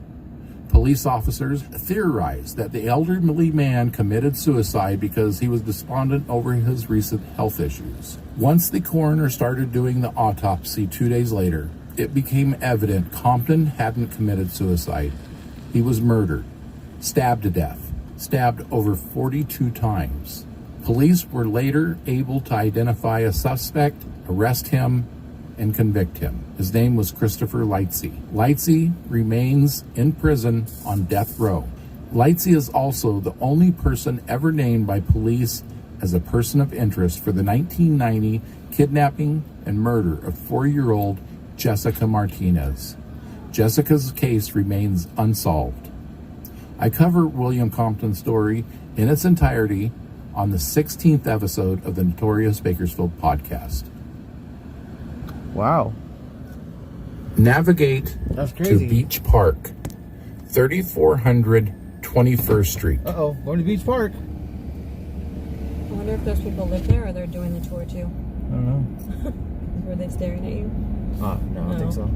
Police officers theorized that the elderly man committed suicide because he was despondent over his recent health issues. Once the coroner started doing the autopsy 2 days later, it became evident Compton hadn't committed suicide. He was murdered, stabbed to death, stabbed over 42 times. Police were later able to identify a suspect, arrest him, and convict him. His name was Christopher Lightsey. Lightsey remains in prison on death row. Lightsey is also the only person ever named by police as a person of interest for the 1990 kidnapping and murder of 4-year-old Jessica Martinez. Jessica's case remains unsolved. I cover William Compton's story in its entirety on the 16th episode of the Notorious Bakersfield podcast. Wow. Navigate That's to crazy. Beach Park, 3400 21st Street. Uh-oh. Going to Beach Park. I wonder if those people live there or they're doing the tour too. I don't know. Were they staring at you? No, I don't think so.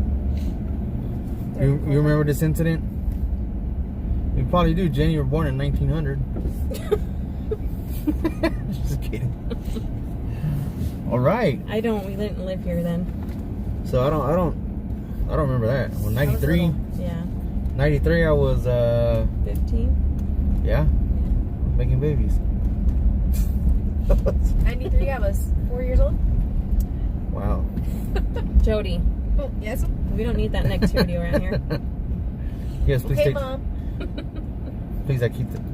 They're You recording. remember this incident? You probably do, Jen. You were born in 1900. Just kidding. All right. I don't. We didn't live here then. So I don't remember that. Well, 93. Yeah. 93. I was 15. yeah, making babies. 93, I was 4 years old. Wow. Jodi, Oh, yes. we don't need that negativity around here. Yes, please Okay, take. Mom. Please,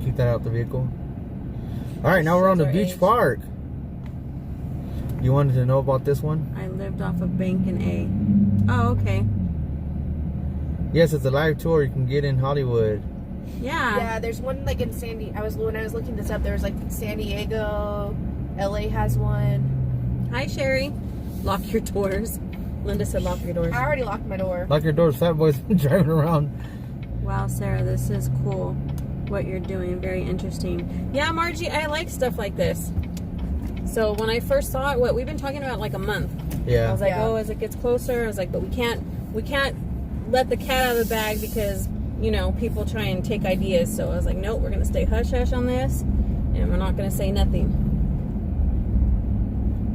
keep that out the vehicle. All right, now we're on the Shows our beach age. park. You wanted to know about this one? I lived off of Bank and A. Oh, okay. Yes, it's a live tour you can get in Hollywood. Yeah. Yeah, there's one like in when I was looking this up, there was like San Diego, LA has one. Hi, Sherry. Lock your doors. Linda said lock your doors. I already locked my door. Lock your doors, PhatBoy's driving around. Wow, Sarah, this is cool. What you're doing, very interesting. Yeah, Margie, I like stuff like this. So when I first saw it, we've been talking about like a month. I Yeah. was like, Yeah. oh, as it gets closer, I was like, but we can't let the cat out of the bag because, you know, people try and take ideas. So I was like, nope, we're going to stay hush-hush on this, and we're not going to say nothing.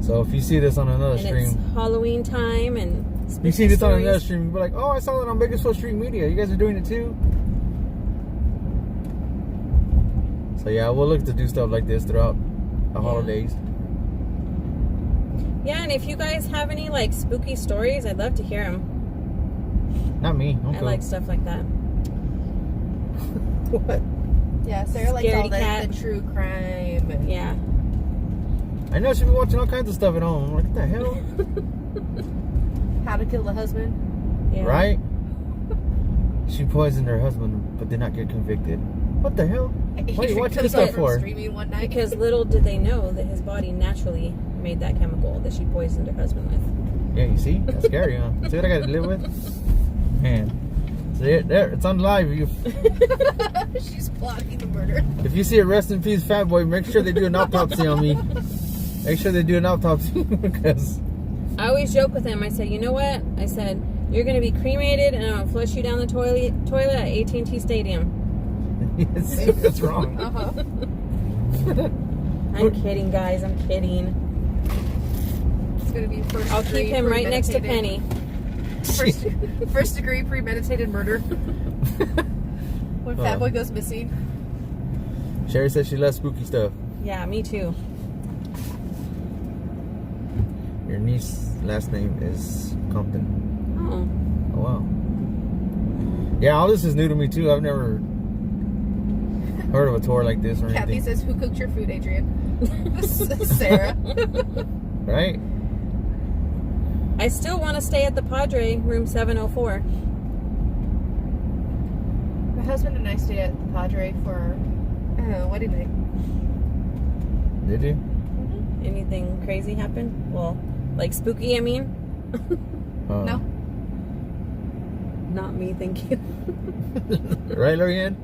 So if you see this on another And it's stream, Halloween time, and you see this on stories. another stream, you'll be like, oh, I saw that on Bakersfield Street Media. You guys are doing it too? So yeah, we'll look to do stuff like this throughout the Yeah. holidays. Yeah, and if you guys have any like spooky stories, I'd love to hear them. Not me. I'm I cool. like stuff like that. What? Yeah, Sarah likes Scaredy all cat. the true crime. And Yeah. I know she'll be watching all kinds of stuff at home. I'm like, what the hell? How to Kill the Husband. Yeah. Right? She poisoned her husband, but did not get convicted. What the hell? What are you watching this Comes home stuff from for? Streaming one night. Because little did they know that his body naturally made that chemical that she poisoned her husband with. Yeah, you see? That's scary, huh? See what I got to live with? Man. So there, it's on live. She's plotting the murder. If you see a rest in peace PhatBoy, make sure they do an autopsy on me. Make sure they do an autopsy because I always joke with him. I said, you know what? I said, you're going to be cremated and I'm going to flush you down the toilet at AT&T Stadium. see, that's wrong. Uh-huh. I'm kidding, guys. I'm kidding. It's gonna be first I'll degree keep him right next to Penny. First degree premeditated murder. When Oh. PhatBoy goes missing. Sherry says she loves spooky stuff. Yeah, me too. Your niece's last name is Compton. Oh. Oh, wow. Yeah, all this is new to me, too. I've never heard of a tour like this or Kathy anything. says, "Who cooked your food, Adrian?" Sarah. Right? I still want to stay at the Padre, room 704. My husband and I stayed at the Padre for wedding night. Did you? Anything crazy happen? Well, like spooky, I mean? No. Not me, thank you. Right, Lorianne?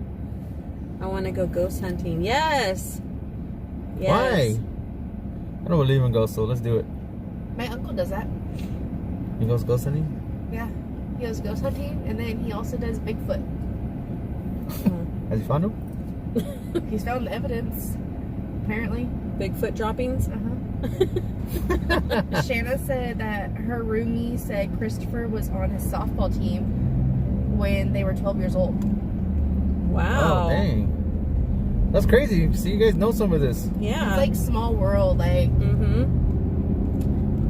I want to go ghost hunting. Yes. Yes. Why? I don't believe in ghosts, so let's do it. My uncle does that. He goes ghost hunting? Yeah. He goes ghost hunting, and then he also does Bigfoot. Has he found him? He's found the evidence, apparently. Bigfoot droppings. Shanna said that her roomie said Christopher was on his softball team when they were 12 years old. Wow. Oh, dang. That's crazy. See, you guys know some of this. Yeah. It's like small world, like.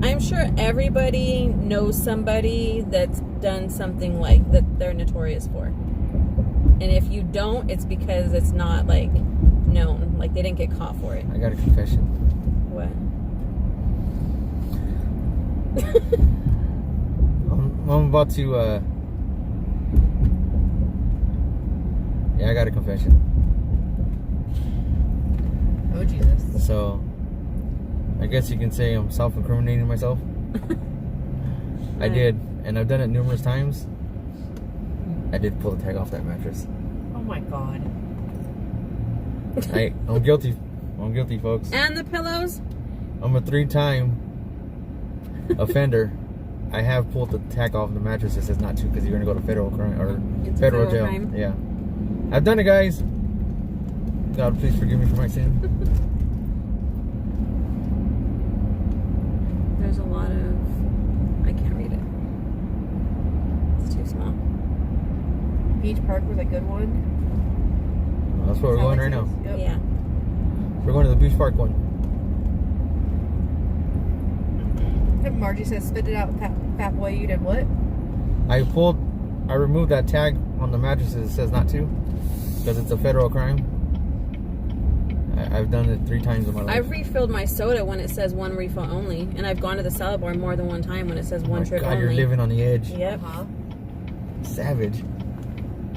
I'm sure everybody knows somebody that's done something like that they're notorious for. And if you don't, it's because it's not like known. Like they didn't get caught for it. I got a confession. What? I'm about to Yeah, I got a confession. Oh, Jesus. So, I guess you can say I'm self-incriminating myself. I did, and I've done it numerous times. I did pull the tag off that mattress. Oh, my God. I'm guilty. I'm guilty, folks. And the pillows? I'm a 3-time offender. I have pulled the tag off the mattress. It says not to because you're going to go to federal crime or It's federal jail. crime. Yeah. I've done it, guys. God, please forgive me for my sin. There's a lot of... I can't read it. It's too small. Beach Park was a good one. Well, that's where we're going right now. Yep. Yeah. We're going to the Beach Park one. And Margie says, spit it out, PhatBoy. You did what? I removed that tag on the mattresses. It says not to because it's a federal crime. I've done it 3 times in my life. I've refilled my soda when it says 1 refill only, and I've gone to the salad bar more than 1 time when it says 1 trip God, only. you're living on the edge. Yep. Uh-huh. Savage.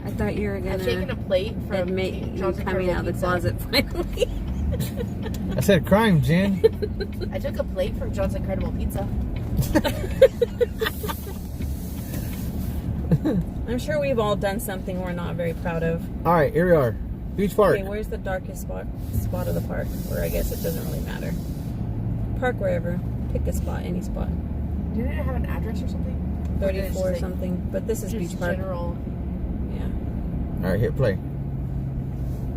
I thought you were I've taken gonna a plate from admit you Johnson coming out of the Pizza. closet finally. I said crime, Jen. I took a plate from John's Incredible Pizza. I'm sure we've all done something we're not very proud of. All right, here we are. Beach Park. Okay, where's the darkest spot of the park? Or I guess it doesn't really matter. Park wherever. Pick a spot, any spot. Didn't it have an address or something? 34 or something. But this is Just Beach Park. general. Yeah. All right, hit play.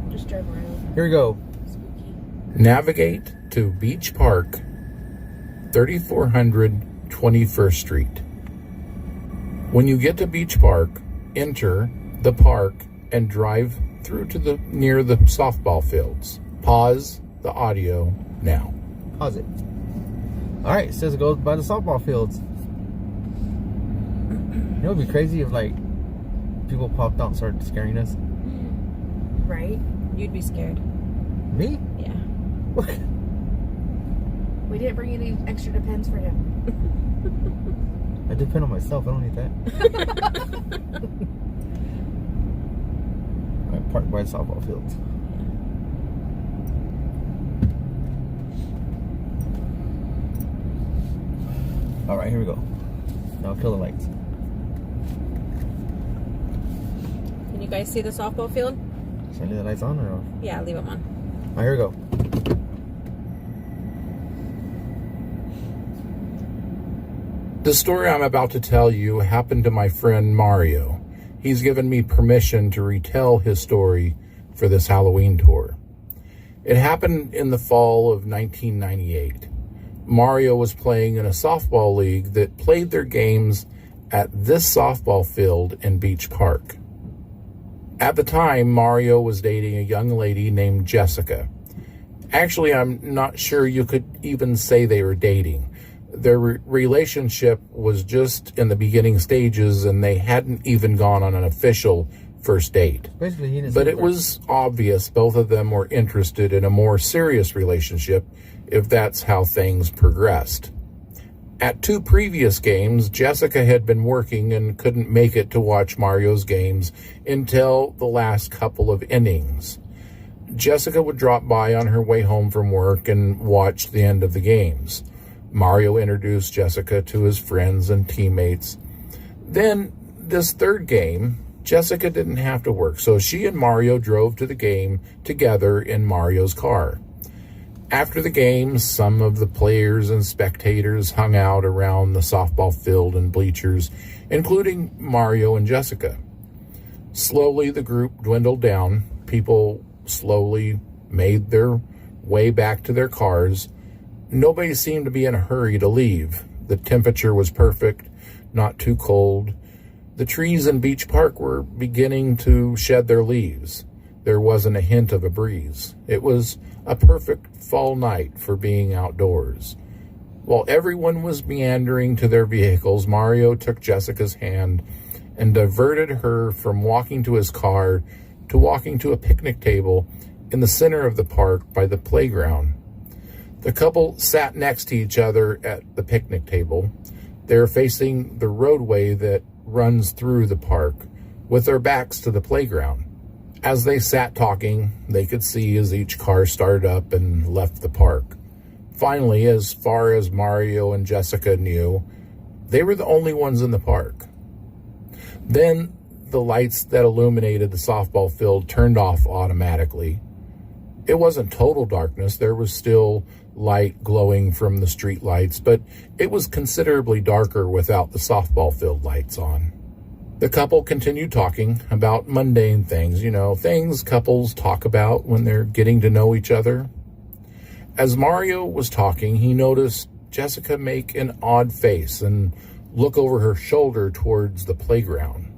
Just drive around. Here we go. Spooky. Navigate to Beach Park, 3400 21st Street. When you get to Beach Park, enter the park and drive through to near the softball fields. Pause the audio now. Pause it. All right, it says it goes by the softball fields. You know, it'd be crazy if like people popped out and started scaring us. Right? You'd be scared. Me? Yeah. We didn't bring any extra Depends for him. I depend on myself. I don't need that. All right, park by the softball fields. All right, here we go. Now kill the lights. Can you guys see the softball field? Should I leave the lights on or off? Yeah, leave them on. All right, here we go. The story I'm about to tell you happened to my friend Mario. He's given me permission to retell his story for this Halloween tour. It happened in the fall of 1998. Mario was playing in a softball league that played their games at this softball field in Beach Park. At the time, Mario was dating a young lady named Jessica. Actually, I'm not sure you could even say they were dating. Their relationship was just in the beginning stages, and they hadn't even gone on an official first date. Basically, he didn't. But it was obvious both of them were interested in a more serious relationship if that's how things progressed. At 2 previous games, Jessica had been working and couldn't make it to watch Mario's games until the last couple of innings. Jessica would drop by on her way home from work and watch the end of the games. Mario introduced Jessica to his friends and teammates. Then, this 3rd game, Jessica didn't have to work, so she and Mario drove to the game together in Mario's car. After the game, some of the players and spectators hung out around the softball field and bleachers, including Mario and Jessica. Slowly, the group dwindled down. People slowly made their way back to their cars. Nobody seemed to be in a hurry to leave. The temperature was perfect, not too cold. The trees in Beach Park were beginning to shed their leaves. There wasn't a hint of a breeze. It was a perfect fall night for being outdoors. While everyone was meandering to their vehicles, Mario took Jessica's hand and diverted her from walking to his car to walking to a picnic table in the center of the park by the playground. The couple sat next to each other at the picnic table. They're facing the roadway that runs through the park with their backs to the playground. As they sat talking, they could see as each car started up and left the park. Finally, as far as Mario and Jessica knew, they were the only ones in the park. Then the lights that illuminated the softball field turned off automatically. It wasn't total darkness. There was still light glowing from the street lights, but it was considerably darker without the softball field lights on. The couple continued talking about mundane things, things couples talk about when they're getting to know each other. As Mario was talking, he noticed Jessica make an odd face and look over her shoulder towards the playground.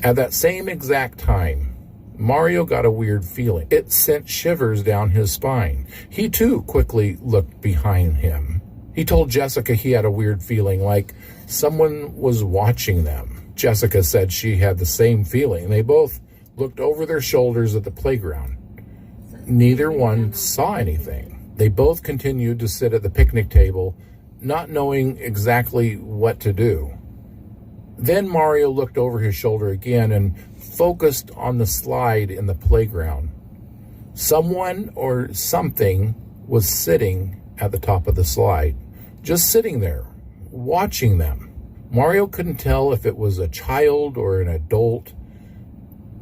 At that same exact time, Mario got a weird feeling. It sent shivers down his spine. He too quickly looked behind him. He told Jessica he had a weird feeling, like someone was watching them. Jessica said she had the same feeling. They both looked over their shoulders at the playground. Neither one saw anything. They both continued to sit at the picnic table, not knowing exactly what to do. Then Mario looked over his shoulder again and focused on the slide in the playground. Someone or something was sitting at the top of the slide, just sitting there, watching them. Mario couldn't tell if it was a child or an adult.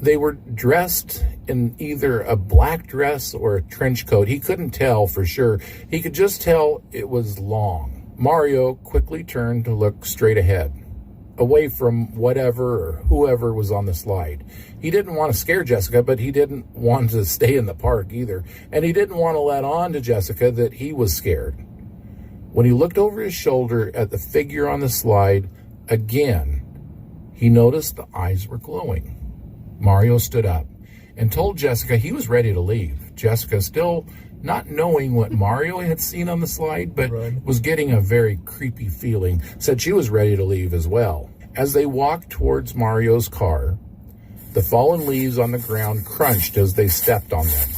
They were dressed in either a black dress or a trench coat. He couldn't tell for sure. He could just tell it was long. Mario quickly turned to look straight ahead, away from whatever or whoever was on the slide. He didn't want to scare Jessica, but he didn't want to stay in the park either. And he didn't want to let on to Jessica that he was scared. When he looked over his shoulder at the figure on the slide, again, he noticed the eyes were glowing. Mario stood up and told Jessica he was ready to leave. Jessica, still not knowing what Mario had seen on the slide, but was getting a very creepy feeling, said she was ready to leave as well. As they walked towards Mario's car, the fallen leaves on the ground crunched as they stepped on them.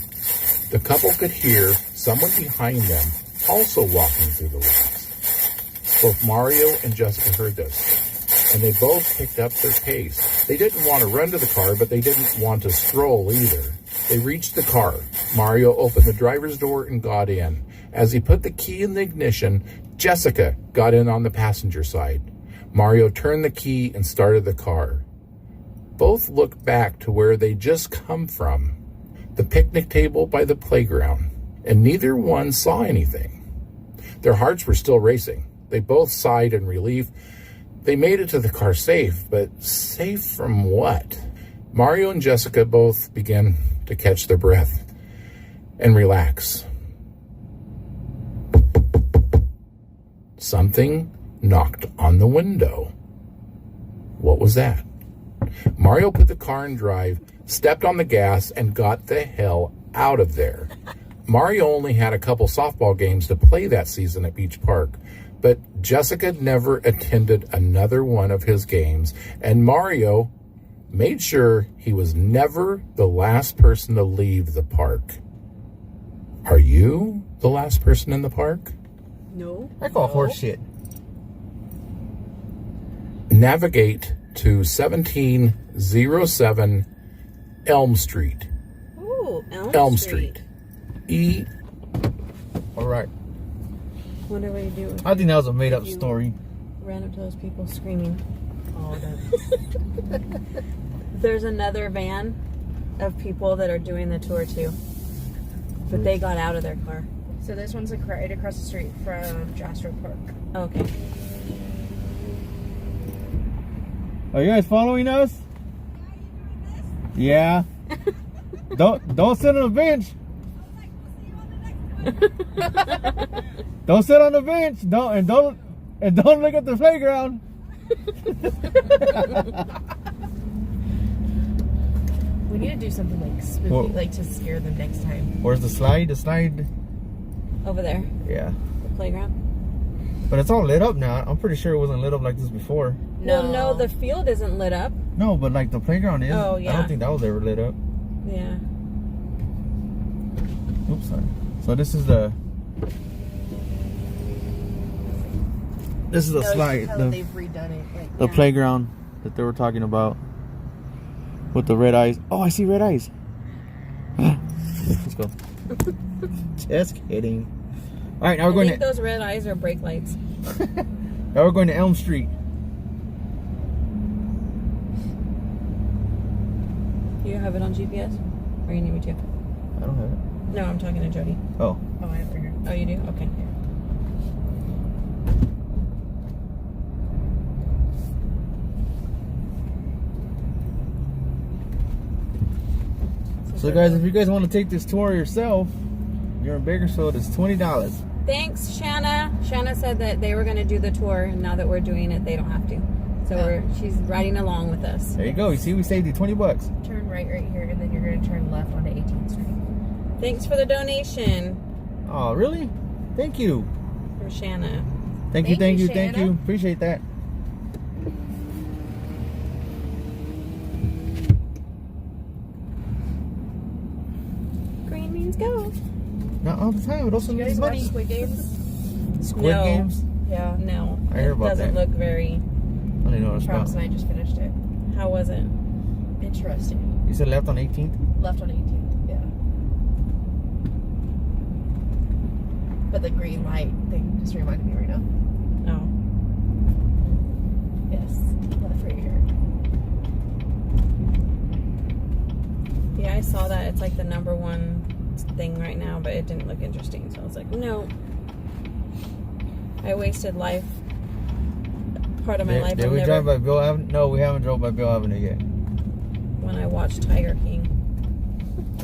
The couple could hear someone behind them also walking through the leaves. Both Mario and Jessica heard this, and they both picked up their pace. They didn't want to run to the car, but they didn't want to stroll either. They reached the car. Mario opened the driver's door and got in. As he put the key in the ignition, Jessica got in on the passenger side. Mario turned the key and started the car. Both looked back to where they just come from, the picnic table by the playground, and neither one saw anything. Their hearts were still racing. They both sighed in relief. They made it to the car safe, but safe from what? Mario and Jessica both began to catch their breath and relax. Something knocked on the window. What was that? Mario put the car in drive, stepped on the gas, and got the hell out of there. Mario only had a couple softball games to play that season at Beach Park, but Jessica never attended another one of his games, and Mario made sure he was never the last person to leave the park. Are you the last person in the park? No. I call horse shit. Navigate to 1707 Elm Street. Ooh, Elm Street. All right. Wonder what you do. I think that was a made-up story. Ran up to those people screaming. Oh, There's another van of people that are doing the tour too, but they got out of their car. so this one's like right across the street from Jasper Park. Okay. Are you guys following us? Yeah. Don't sit on the bench. Don't sit on the bench. Don't look at the playground. We need to do something like spooky, Well- like to scare them next time. Where's the slide? The slide. Over there, Yeah. the playground. But it's all lit up now. I'm pretty sure it wasn't lit up like this before. Well, no, the field isn't lit up. No, but like the playground is. Oh, I yeah. don't think that was ever lit up. Yeah. Oops, sorry. So this is the. This is the slide. How The they've redone it. Like, playground that they were talking about. With the red eyes. Oh, I see red eyes. Let's go. Just kidding. All right, now we're I going think to. those red eyes are brake lights. Now we're going to Elm Street. You have it on GPS? Or you need me to? I don't have it. No, I'm talking to Jodi. Oh. Oh, I have it right here. Oh, you do? Okay. So guys, if you guys want to take this tour yourself, you're in Bakersfield, it's $20. Thanks, Shanna. Shanna said that they were going to do the tour, and now that we're doing it, they don't have to. So she's riding along with us. There you go. You see, we saved you $20. Turn right here, and then you're going to turn left onto 18th Street. Thanks for the donation Oh, really? Thank you. from Shanna. Thank you, Thank you, thank Shanna. you. Appreciate that. Green means go. Not all the time. It also You means guys watch money. Squid Games? Squid No. Games. Yeah. No, I heard it about doesn't that. look very. I don't even know what it's Travis about. and I just finished it. How was it? Interesting. You said left on 18th? Left on 18th, yeah. But the green light thing just reminded me right now. Oh, Yes. Left right here. yeah, I saw that. It's like the #1 thing right now, but it didn't look interesting. So I was like, no. I wasted life. Part of my life. Did I'll we never, drive by Bill Avenue? No, we haven't drove by Bill Avenue yet. when I watched Tiger King.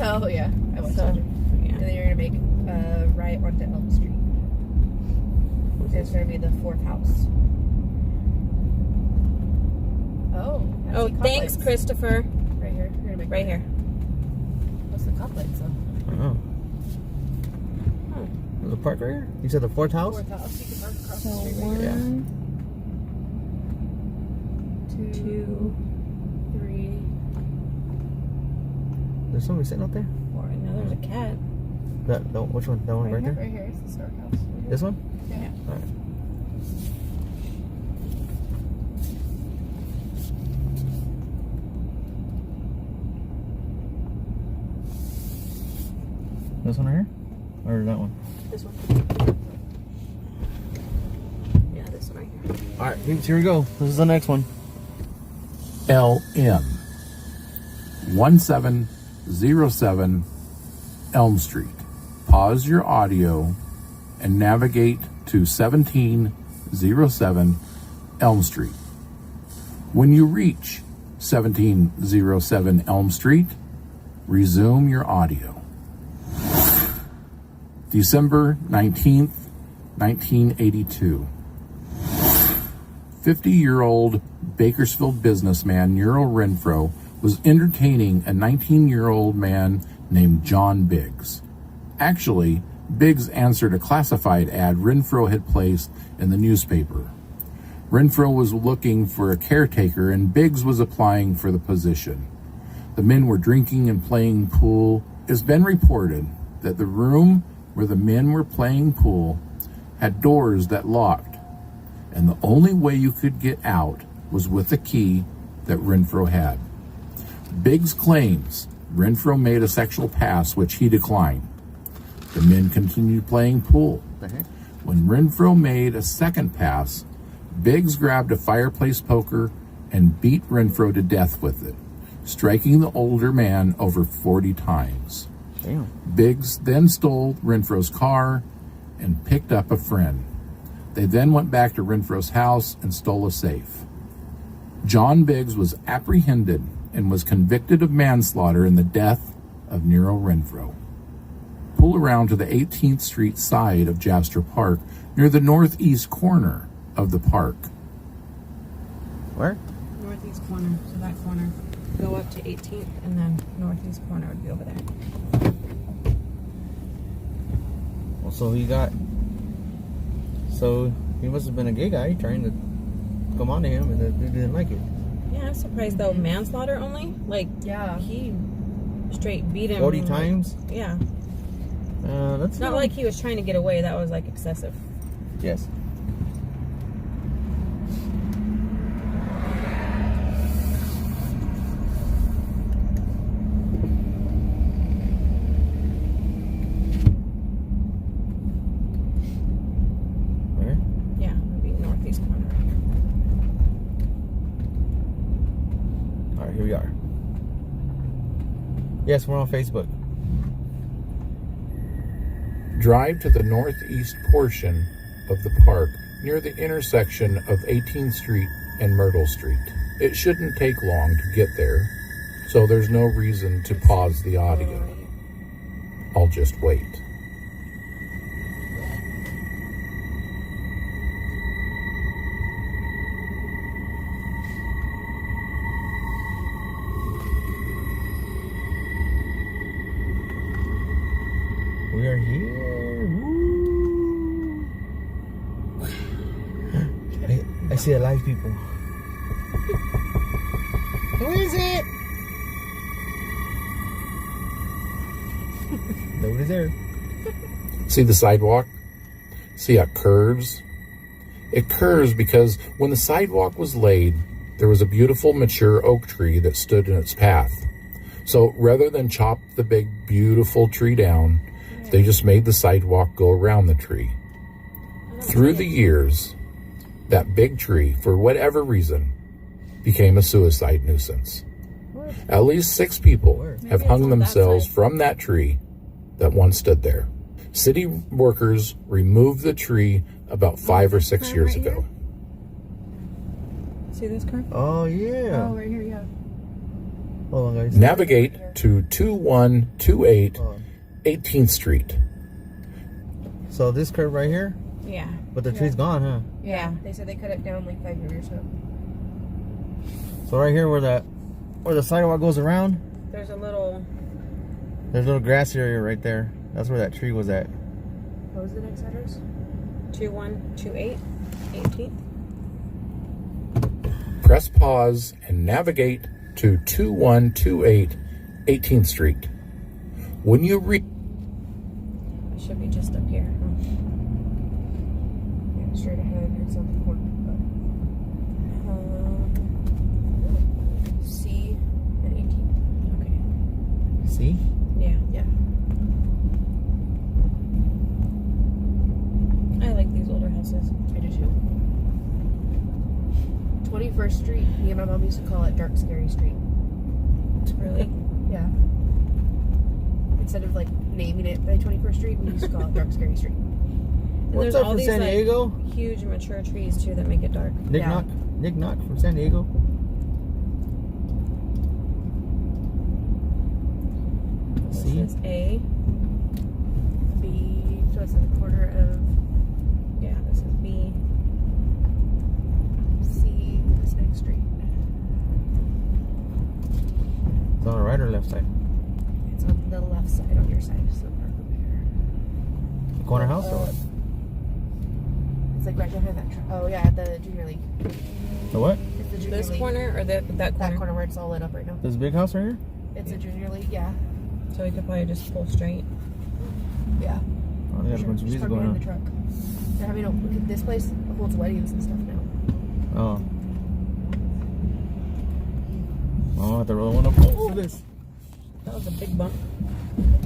Oh, yeah. I watched So, that. And yeah. then you're going to make a right onto Elm Street. It's going to be the 4th house. Oh. I Oh, see cop thanks, lights. Christopher. Right here. You're gonna make Right here. What's the cop lights though? I don't know. Oh. There's a park right here? You said the 4th house? 4th house. You can park across So the street right here. 1, 2, 2, 3. There's somebody sitting out there? 4. No, there's a cat. Which one? That one right there? Right here. It's the Stark house. Right here. This one? Yeah. Alright. This one right here? Or that one? This one. Yeah, this one right here. Alright, here we go. This is the next one. LM 1707 Elm Street. Pause your audio and navigate to 1707 Elm Street. When you reach 1707 Elm Street, resume your audio. December 19th, 1982. 50-year-old Bakersfield businessman Nero Renfro was entertaining a 19-year-old man named John Biggs. Actually, Biggs answered a classified ad Renfro had placed in the newspaper. Renfro was looking for a caretaker and Biggs was applying for the position. The men were drinking and playing pool. It's been reported that the room where the men were playing pool had doors that locked, and the only way you could get out was with a key that Renfro had. Biggs claims Renfro made a sexual pass, which he declined. The men continued playing pool. When Renfro made a second pass, Biggs grabbed a fireplace poker and beat Renfro to death with it, striking the older man over 40 times. Damn. Biggs then stole Renfro's car and picked up a friend. They then went back to Renfro's house and stole a safe. John Biggs was apprehended and was convicted of manslaughter in the death of Nero Renfro. Pull around to the 18th Street side of Jasper Park near the northeast corner of the park. Where? Northeast corner. So that corner. Go up to 18th and then northeast corner would be over there. Well, so he must have been a gay guy trying to come on to him and the dude didn't like it. Yeah, I'm surprised though. Manslaughter only? Like, Yeah. he straight beat him 40 like- times? Yeah. That's Not like he was trying to get away. That was like excessive. Yes. Yes, we're on Facebook. Drive to the northeast portion of the park near the intersection of 18th Street and Myrtle Street. It shouldn't take long to get there, so there's no reason to pause the audio. I'll just wait. We are here. Woo. I see a live people. Who is it? Nobody's there. See the sidewalk? See how it curves? It curves because when the sidewalk was laid, there was a beautiful mature oak tree that stood in its path. So rather than chop the big, beautiful tree down, they just made the sidewalk go around the tree. Through the years, that big tree, for whatever reason, became a suicide nuisance. At least 6 people have hung themselves from that tree that once stood there. City workers removed the tree about 5 or 6 years ago. See this car? Oh, yeah. Oh, right here, yeah. Hold on, guys. Navigate to 2128 18th Street. So this curve right here, Yeah. but the tree's gone, huh? Yeah. They said they cut it down like 5 years ago. So right here where the sidewalk goes around, There's a little. there's a little grass area right there. That's where that tree was at. What was the next address? 2128 18th. Press pause and navigate to 2128 18th Street. When you reach It should be just up here. Yeah, straight ahead. It's on the corner. C and 18. Okay. See? Yeah. Yeah. I like these older houses. I do too. 21st Street. Me and my mom used to call it Dark Scary Street. Really? Yeah. Instead of like naming it by 21st Street, we used to call it Dark Scary Street. And What's there's up all from these San like Diego? huge mature trees too that make it dark. Nick Yeah. Knock. Nick Knock from San Diego. This See? is A. B. So it's in the corner of Yeah, this is B. C. This next street. It's on the right or left side? It's on the left side on your side. So park over here. The corner house or what? It's like right behind that. Oh yeah, the junior league. The what? It's the junior This league. corner or that corner? That corner where it's all lit up right now. This big house right here? It's a junior league. Yeah. So we could probably just pull straight. Yeah. Oh, they got a bunch of Just music park going behind the on. truck. They're having this place holds weddings and stuff now. Oh. Oh, I have to roll one up for this. That was a big bump.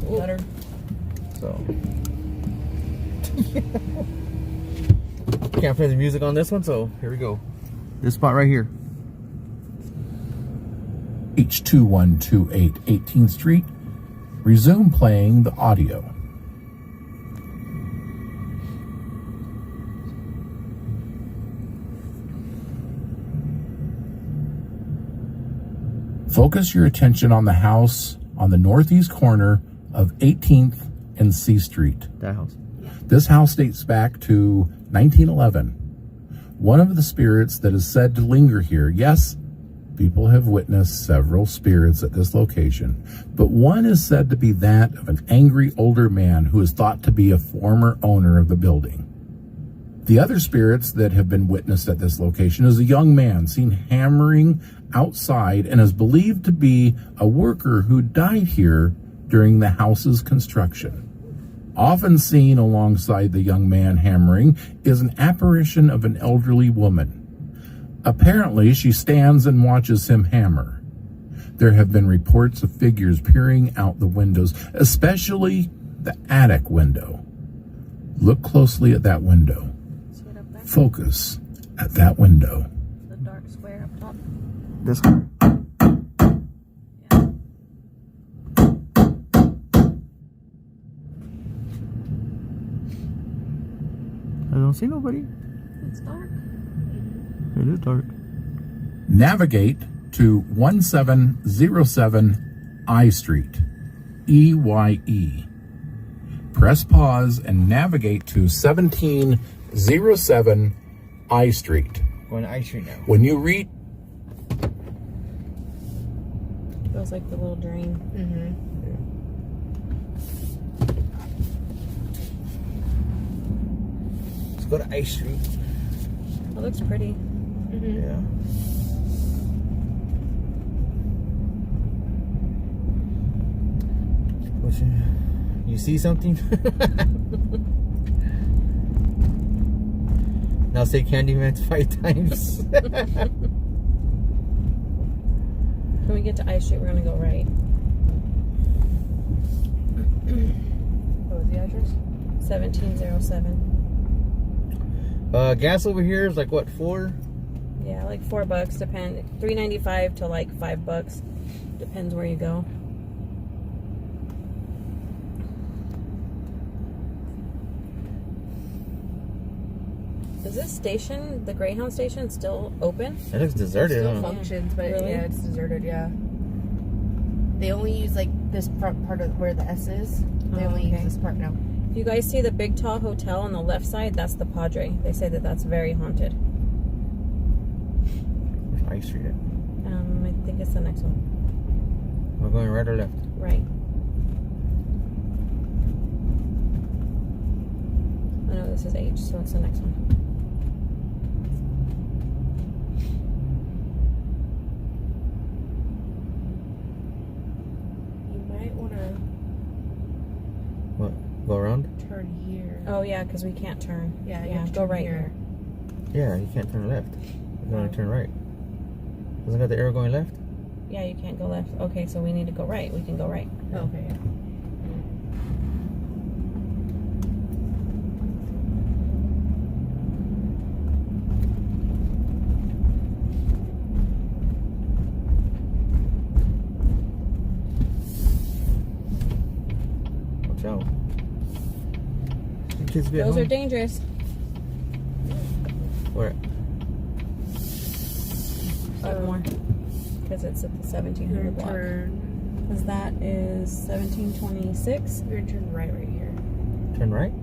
Better. So. Can't play the music on this one, so here we go. This spot right here. H2128 18th Street, resume playing the audio. Focus your attention on the house on the northeast corner of 18th and C Street. That house. This house dates back to 1911. One of the spirits that is said to linger here, yes, people have witnessed several spirits at this location, but one is said to be that of an angry older man who is thought to be a former owner of the building. The other spirits that have been witnessed at this location is a young man seen hammering outside and is believed to be a worker who died here during the house's construction. Often seen alongside the young man hammering is an apparition of an elderly woman. Apparently, she stands and watches him hammer. There have been reports of figures peering out the windows, especially the attic window. Look closely at that window. See it up there? Focus at that window. The dark square up top. This one. Yeah. don't see nobody. It's dark. It is dark. Navigate to 1707 I Street, EYE. Press pause and navigate to 1707 I Street. Going to I Street now. When you reach Feels like the little drain. Let's go to I Street. It looks pretty. Yeah. You see something? Now say Candyman 5 times. When we get to I Street, we're gonna go right. What was the address? 1707. Gas over here is like what, $4? Yeah, like $4 depend. $3.95 to like $5. Depends where you go. Is this station, the Greyhound Station, still open? It looks deserted. Still Huh? functions, but Really? yeah, it's deserted. Yeah. They only use like this part of where the S is. They Oh, only okay. use this part now. If you guys see the Big Tall Hotel on the left side, that's the Padre. They say that that's very haunted. Where's I Street at? I think it's the next one. We're going right or left? Right. Oh no, this is H, so it's the next one. You might want to What? Go around? turn here. Oh yeah, because we can't turn. Yeah, you Yeah, have to go turn right here. here. Yeah, you can't turn left. You're going to turn right. Doesn't got the arrow going left? Yeah, you can't go left. Okay, so we need to go right. We can go right. Okay. Yeah. Watch out. The kids be at Those are home. dangerous. Where? Up more. Because it's at the You're 1700 gonna block. turn. Because that is 1726. You're gonna turn right here. Turn right?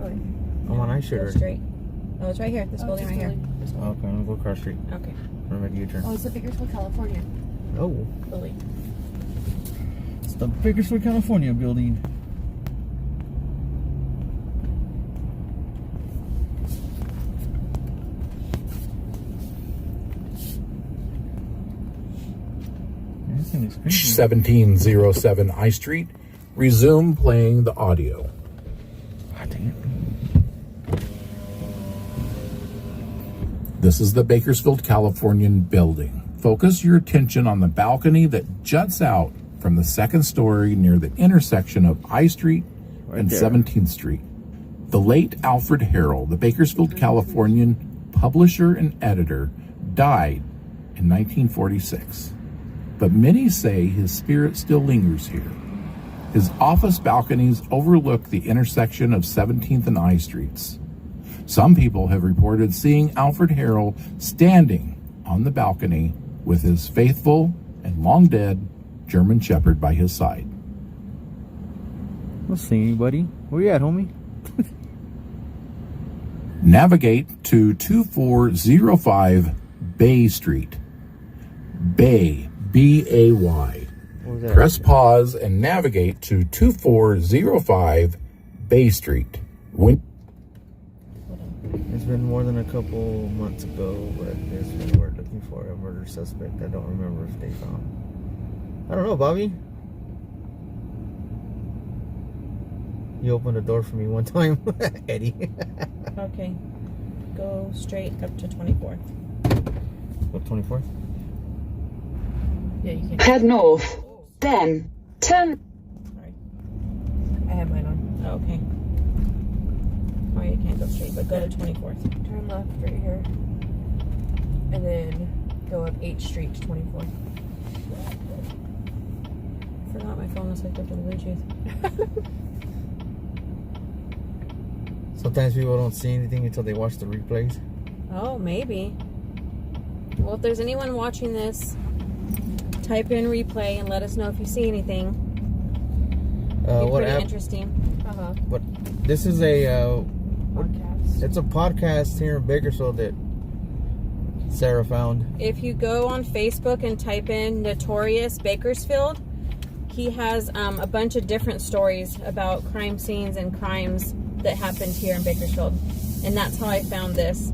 Oh, wait. I'm on I Street Go already. straight. Oh, it's right here. This building right here. This Oh, one. okay, I'm gonna go across the street. Okay. I'm gonna make a U-turn. Oh, it's the Bakersfield, California Oh, building. it's the Bakersfield, California building. This thing is crazy. 1707 I Street. Resume playing the audio. God dang it. This is the Bakersfield, Californian building. Focus your attention on the balcony that juts out from the second story near the intersection of I Street and there. 17th Street. The late Alfred Harrell, the Bakersfield, Californian publisher and editor, died in 1946. But many say his spirit still lingers here. His office balconies overlook the intersection of 17th and I Streets. Some people have reported seeing Alfred Harrell standing on the balcony with his faithful and long dead German Shepherd by his side. Don't see anybody. Where you at, homie? Navigate to 2405 Bay Street. Bay, B-A-Y. Where's that? Press pause and navigate to 2405 Bay Street. It's been more than a couple months ago, but there's been word looking for a murder suspect. I don't remember if they found. I don't know, Bobby. You opened the door for me one time, Eddie. Okay. Go straight up to 24th. What, 24th? Yeah, you can. Head north. Then turn. Sorry. I have mine on. Okay. Or you can't go straight, but go to 24th. Turn left right here. And then go up 8th Street to 24th. I forgot my phone was hooked up to the Bluetooth. So sometimes people don't see anything until they watch the replays. Oh, maybe. Well, if there's anyone watching this, type in replay and let us know if you see anything. It'd be pretty interesting. But this is a Podcast. it's a podcast here in Bakersfield that Sarah found. If you go on Facebook and type in Notorious Bakersfield, he has a bunch of different stories about crime scenes and crimes that happened here in Bakersfield. And that's how I found this.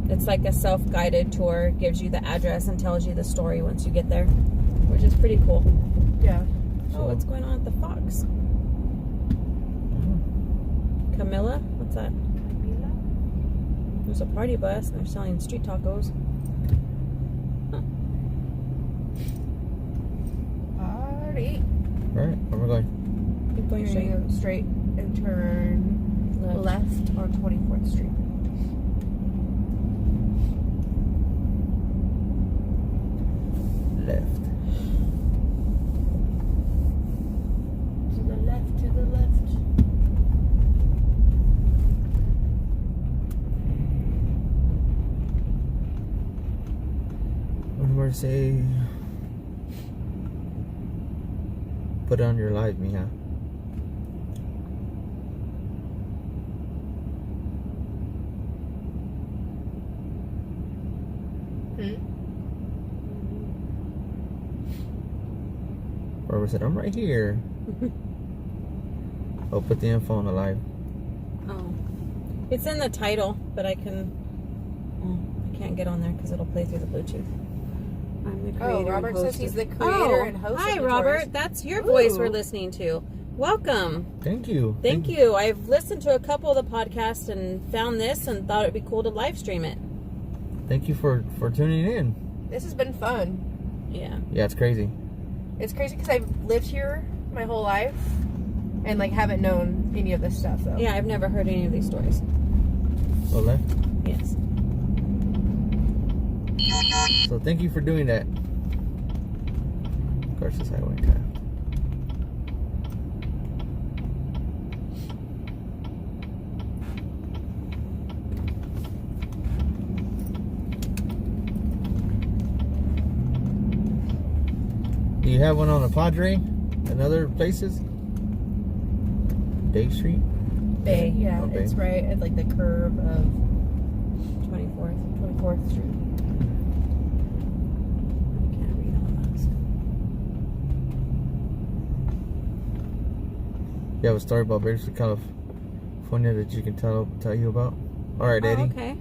It's like a self-guided tour, gives you the address and tells you the story once you get there, which is pretty cool. Yeah. Oh, what's going on at the Fox? Camilla? What's that? There's a party bus and they're selling street tacos. Huh. Party. Alright, where am I going? Keep going You're straight. gonna go straight and turn left on 24th Street. Left. To the left, to the left. What do I say? Put it on your live, Mija. Barbara said, I'm right here. I'll put the info on the live. Oh. It's in the title, but I can... I can't get on there because it'll play through the Bluetooth. I'm the creator. Oh, Robert and says host he's of- the creator and host Hi, of Robert. Notorious. That's your voice Ooh. we're listening to. Welcome. Thank you. Thank you. I've listened to a couple of the podcasts and found this and thought it'd be cool to live stream it. Thank you for tuning in. This has been fun. Yeah. Yeah, it's crazy. It's crazy because I've lived here my whole life and like haven't known any of this stuff though. Yeah, I've never heard any of these stories. Go left. Yes. So thank you for doing that. Of course, this highway time. Do you have one on the Padre and other places? Day Street? Bay, yeah. Oh, Bay. It's right at like the curve of 24th. 24th Street. I can't read all those. You have a story about Bakersfield, California that you can tell you about? All right, Eddie. Oh, okay.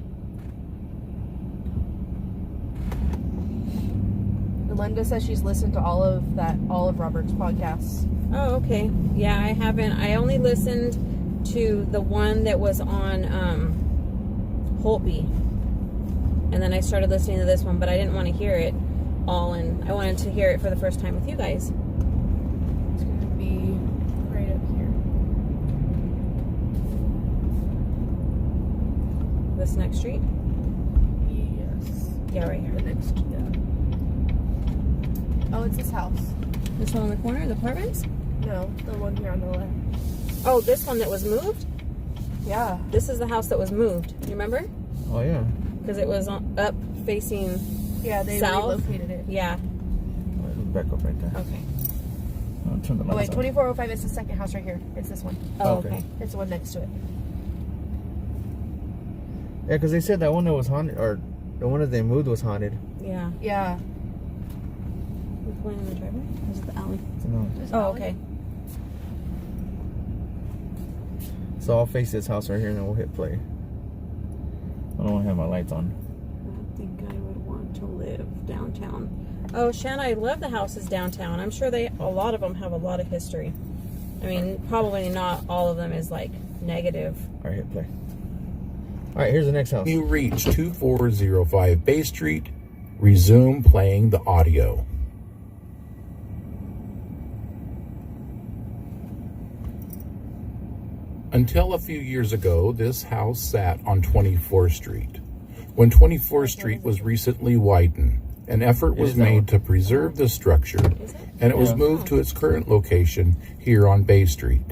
Linda says she's listened to all of Robert's podcasts. Oh, okay. Yeah, I haven't. I only listened to the one that was on Holtby. And then I started listening to this one, but I didn't want to hear it all, and I wanted to hear it for the first time with you guys. It's going to be right up here. This next street? Yes. Yeah, right The here. next, yeah. Oh, it's this house. This one on the corner, the apartments? No, the one here on the left. Oh, this one that was moved? Yeah. This is the house that was moved. You remember? Oh, yeah. Because it was up facing... Yeah, they South? relocated it. Yeah. Back up right there. Okay. I'll turn the Oh, wait, lights on. 2405 is the second house right here. It's this one. Oh, Okay. okay. It's the one next to it. Yeah, because they said that one that was haunted, or the one that they moved was haunted. Yeah. Yeah. We're going in the driveway? Or is it the alley? So, no. Oh, okay. So I'll face this house right here and then we'll hit play. I don't want to have my lights on. I don't think I would want to live downtown. Oh, Shanna, I love the houses downtown. I'm sure a lot of them have a lot of history. I mean, probably not all of them is like negative. All right, hit play. All right, here's the next house. You reach 2405 Bay Street. Resume playing the audio. Until a few years ago, this house sat on 24th Street. When 24th Street was recently widened, an effort was made to preserve the structure, and it was moved to its current location here on Bay Street.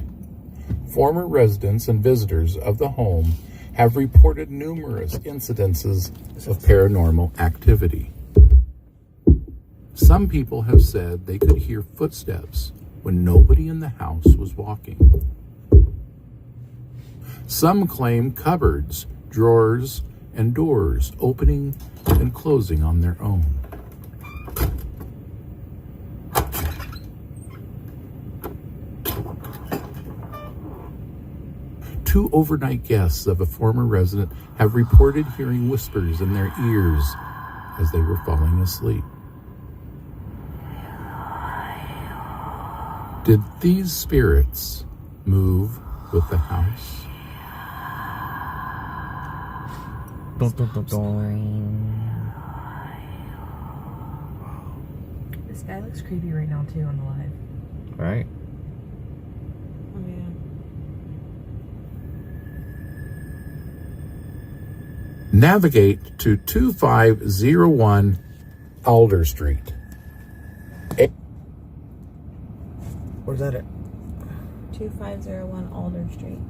Former residents and visitors of the home have reported numerous incidences of paranormal activity. Some people have said they could hear footsteps when nobody in the house was walking. Some claim cupboards, drawers, and doors opening and closing on their own. Two overnight guests of a former resident have reported hearing whispers in their ears as they were falling asleep. Did these spirits move with the house? Dun, dun, dun, dun. This guy looks creepy right now too on the live. Right. Oh, yeah. Navigate to 2501 Alder Street. Where's that at? 2501 Alder Street.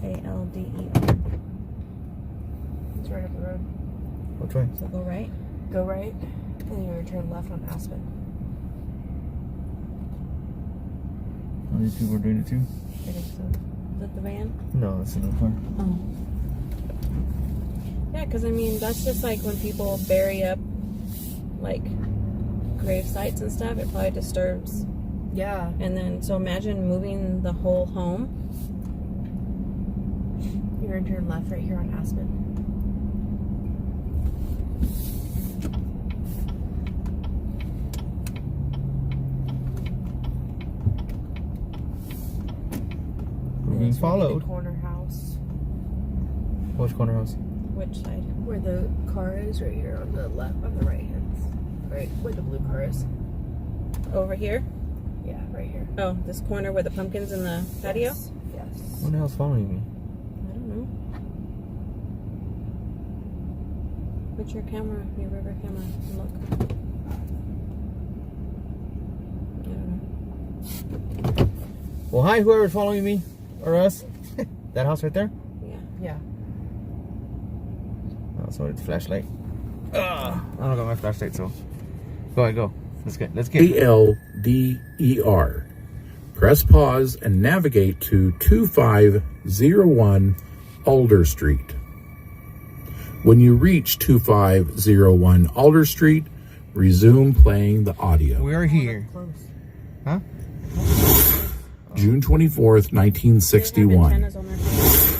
ALDER. It's right up the road. Which way? So go right. Go right, and then you're gonna turn left on Aspen. Oh, these people are doing it too? I think so. Is that the van? No, that's another car. Oh. Yeah, because I mean, that's just like when people bury up, like, grave sites and stuff, it probably disturbs. Yeah. And then, so imagine moving the whole home. You're gonna turn left right here on Aspen. We're being This will be the followed. corner house. Which corner house? Which side? Where the car is, right here on the left, on the right hand. Right where the blue car is. Over here? Yeah, right here. Oh, this corner where the pumpkins in the patio? Yes. Yes. What the hell's following me? I don't know. Put your camera, your river camera, and look. I don't know. Well, hi, whoever's following me. Or us. That house right there? Yeah. Yeah. Oh, so it's flashlight. I don't got my flashlight, so go ahead, go. Let's get ALDER. Press pause and navigate to 2501 Alder Street. When you reach 2501 Alder Street, resume playing the audio. We are here. Close. Huh? June 24th, 1961. Antennas on their head.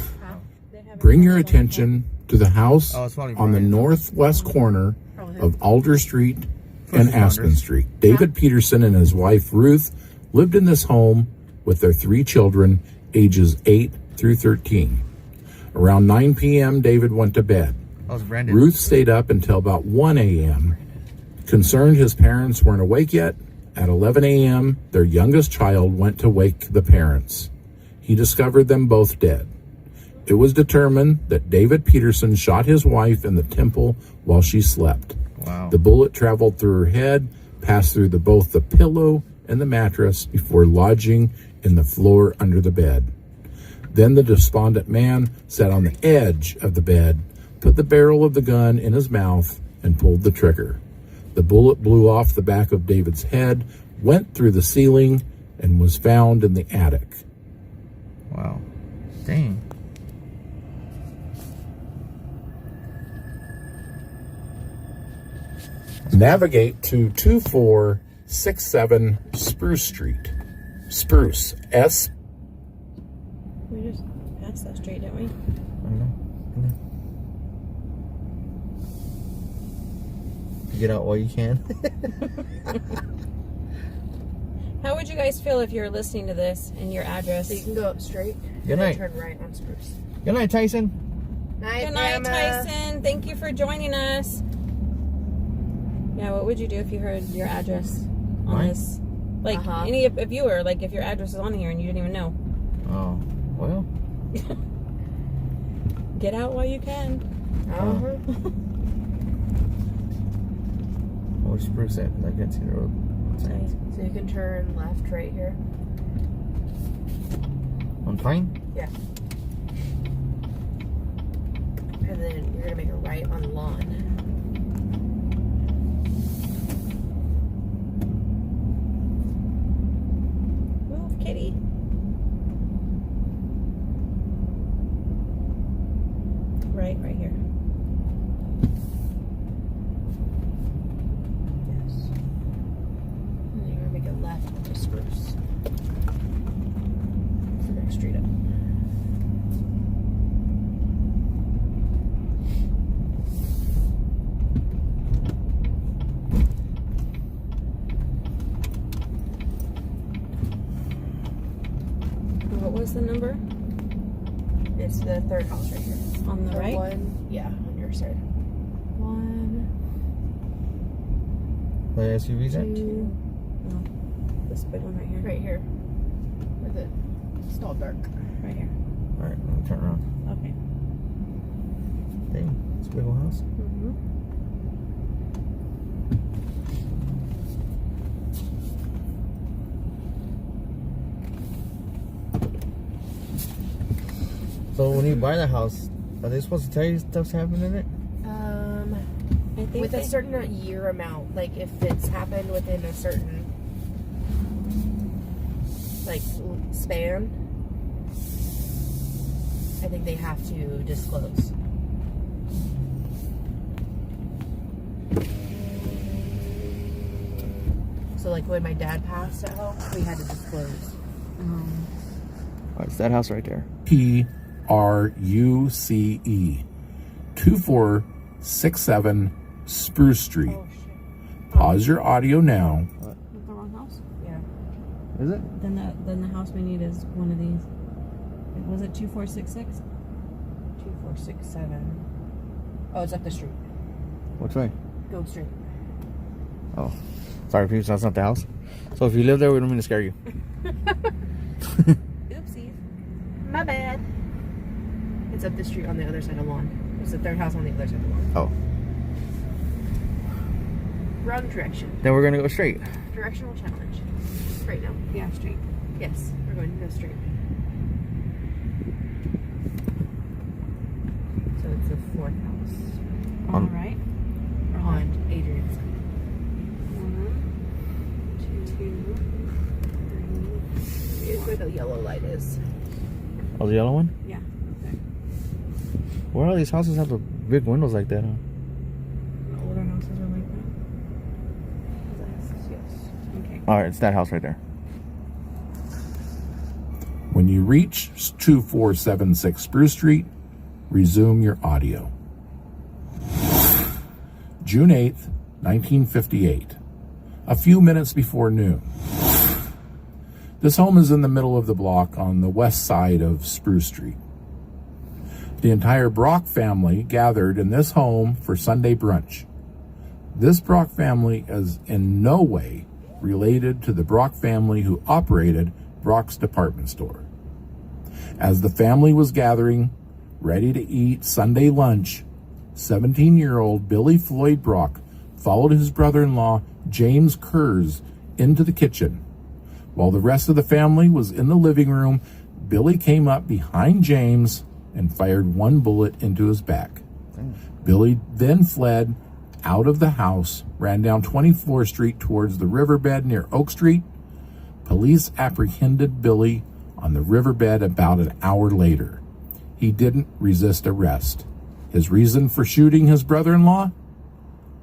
They have Bring your antennas on their attention to the house Oh, it's probably on the Brian. northwest corner of Alder Street First and Aspen responders. Street. David Peterson and his wife Ruth lived in this home with their 3 children, ages 8 through 13. Around 9 p.m., David went to bed. That was Brandon. Ruth stayed up until about 1 a.m. Concerned his parents weren't awake yet, at 11 a.m., their youngest child went to wake the parents. He discovered them both dead. It was determined that David Peterson shot his wife in the temple while she slept. Wow. The bullet traveled through her head, passed through both the pillow and the mattress before lodging in the floor under the bed. Then the despondent man sat on the edge of the bed, put the barrel of the gun in his mouth, and pulled the trigger. The bullet blew off the back of David's head, went through the ceiling, and was found in the attic. Wow. Dang. Navigate to 2467 Spruce Street. Spruce, S. We just passed that street, didn't we? I don't know. Get out while you can. How would you guys feel if you're listening to this and your address? So you can go up straight. Good and then night. Turn right on Spruce. Good night, Tyson. Night, Good night, Grandma. Tyson. Thank you for joining us. Yeah, what would you do if you heard your address on Mine? this? Like, Uh-huh. any of you were, like, if your address is on here and you didn't even know. Oh, well. Get out while you can. Uh-huh. Where's Spruce at? 'Cause I can't see the road. So you can turn left right here. Oh, On Pine? Yeah. And then you're gonna make a right on Lawn. Move, kitty. Right here. Yes. And then you're gonna make a left onto Spruce. It's the next street up. What was the number? It's the third house right here. On the right? One, yeah, on your side. 1, The SUV's at? 2, No. This big one right here. right here. With it. It's all dark. Right here. Alright, let me turn around. Okay. Dang, it's a big old house. Mm-hmm. So when you buy the house, are they supposed to tell you stuff's happening in it? I think With a certain year amount, like if it's happened within a certain like span, I think they have to disclose. So like when my dad passed at home, we had to disclose. Alright, it's that house right there. PRUCE 2467 Spruce Street. Oh shit. Pause your audio now. The wrong house? Yeah. Is it? Then the house we need is one of these. Was it 2466? 2467. Oh, it's up the street. Which way? Go straight. Oh. Sorry, people, that's not the house. So if you live there, we don't mean to scare you. Oopsies. My bad. It's up the street on the other side of Lawn. It's the third house on the other side of Lawn. Oh. Wrong direction. Then we're gonna go straight. Directional challenge. Straight now. Yeah, straight. Yes, we're going to go straight. So it's the fourth house On the right? on Adrian's side. 1, 2, 3. It's where the yellow light is. Oh, the yellow one? Yeah. Where all these houses have the big windows like that, huh? Older houses are like that. Yes. Okay. Alright, it's that house right there. When you reach 2476 Spruce Street, resume your audio. June 8th, 1958. A few minutes before noon. This home is in the middle of the block on the west side of Spruce Street. The entire Brock family gathered in this home for Sunday brunch. This Brock family is in no way related to the Brock family who operated Brock's department store. As the family was gathering, ready to eat Sunday lunch, 17-year-old Billy Floyd Brock followed his brother-in-law, James Kurz, into the kitchen. While the rest of the family was in the living room, Billy came up behind James and fired one bullet into his back. Billy then fled out of the house, ran down 24th Street towards the riverbed near Oak Street. Police apprehended Billy on the riverbed about an hour later. He didn't resist arrest. His reason for shooting his brother-in-law?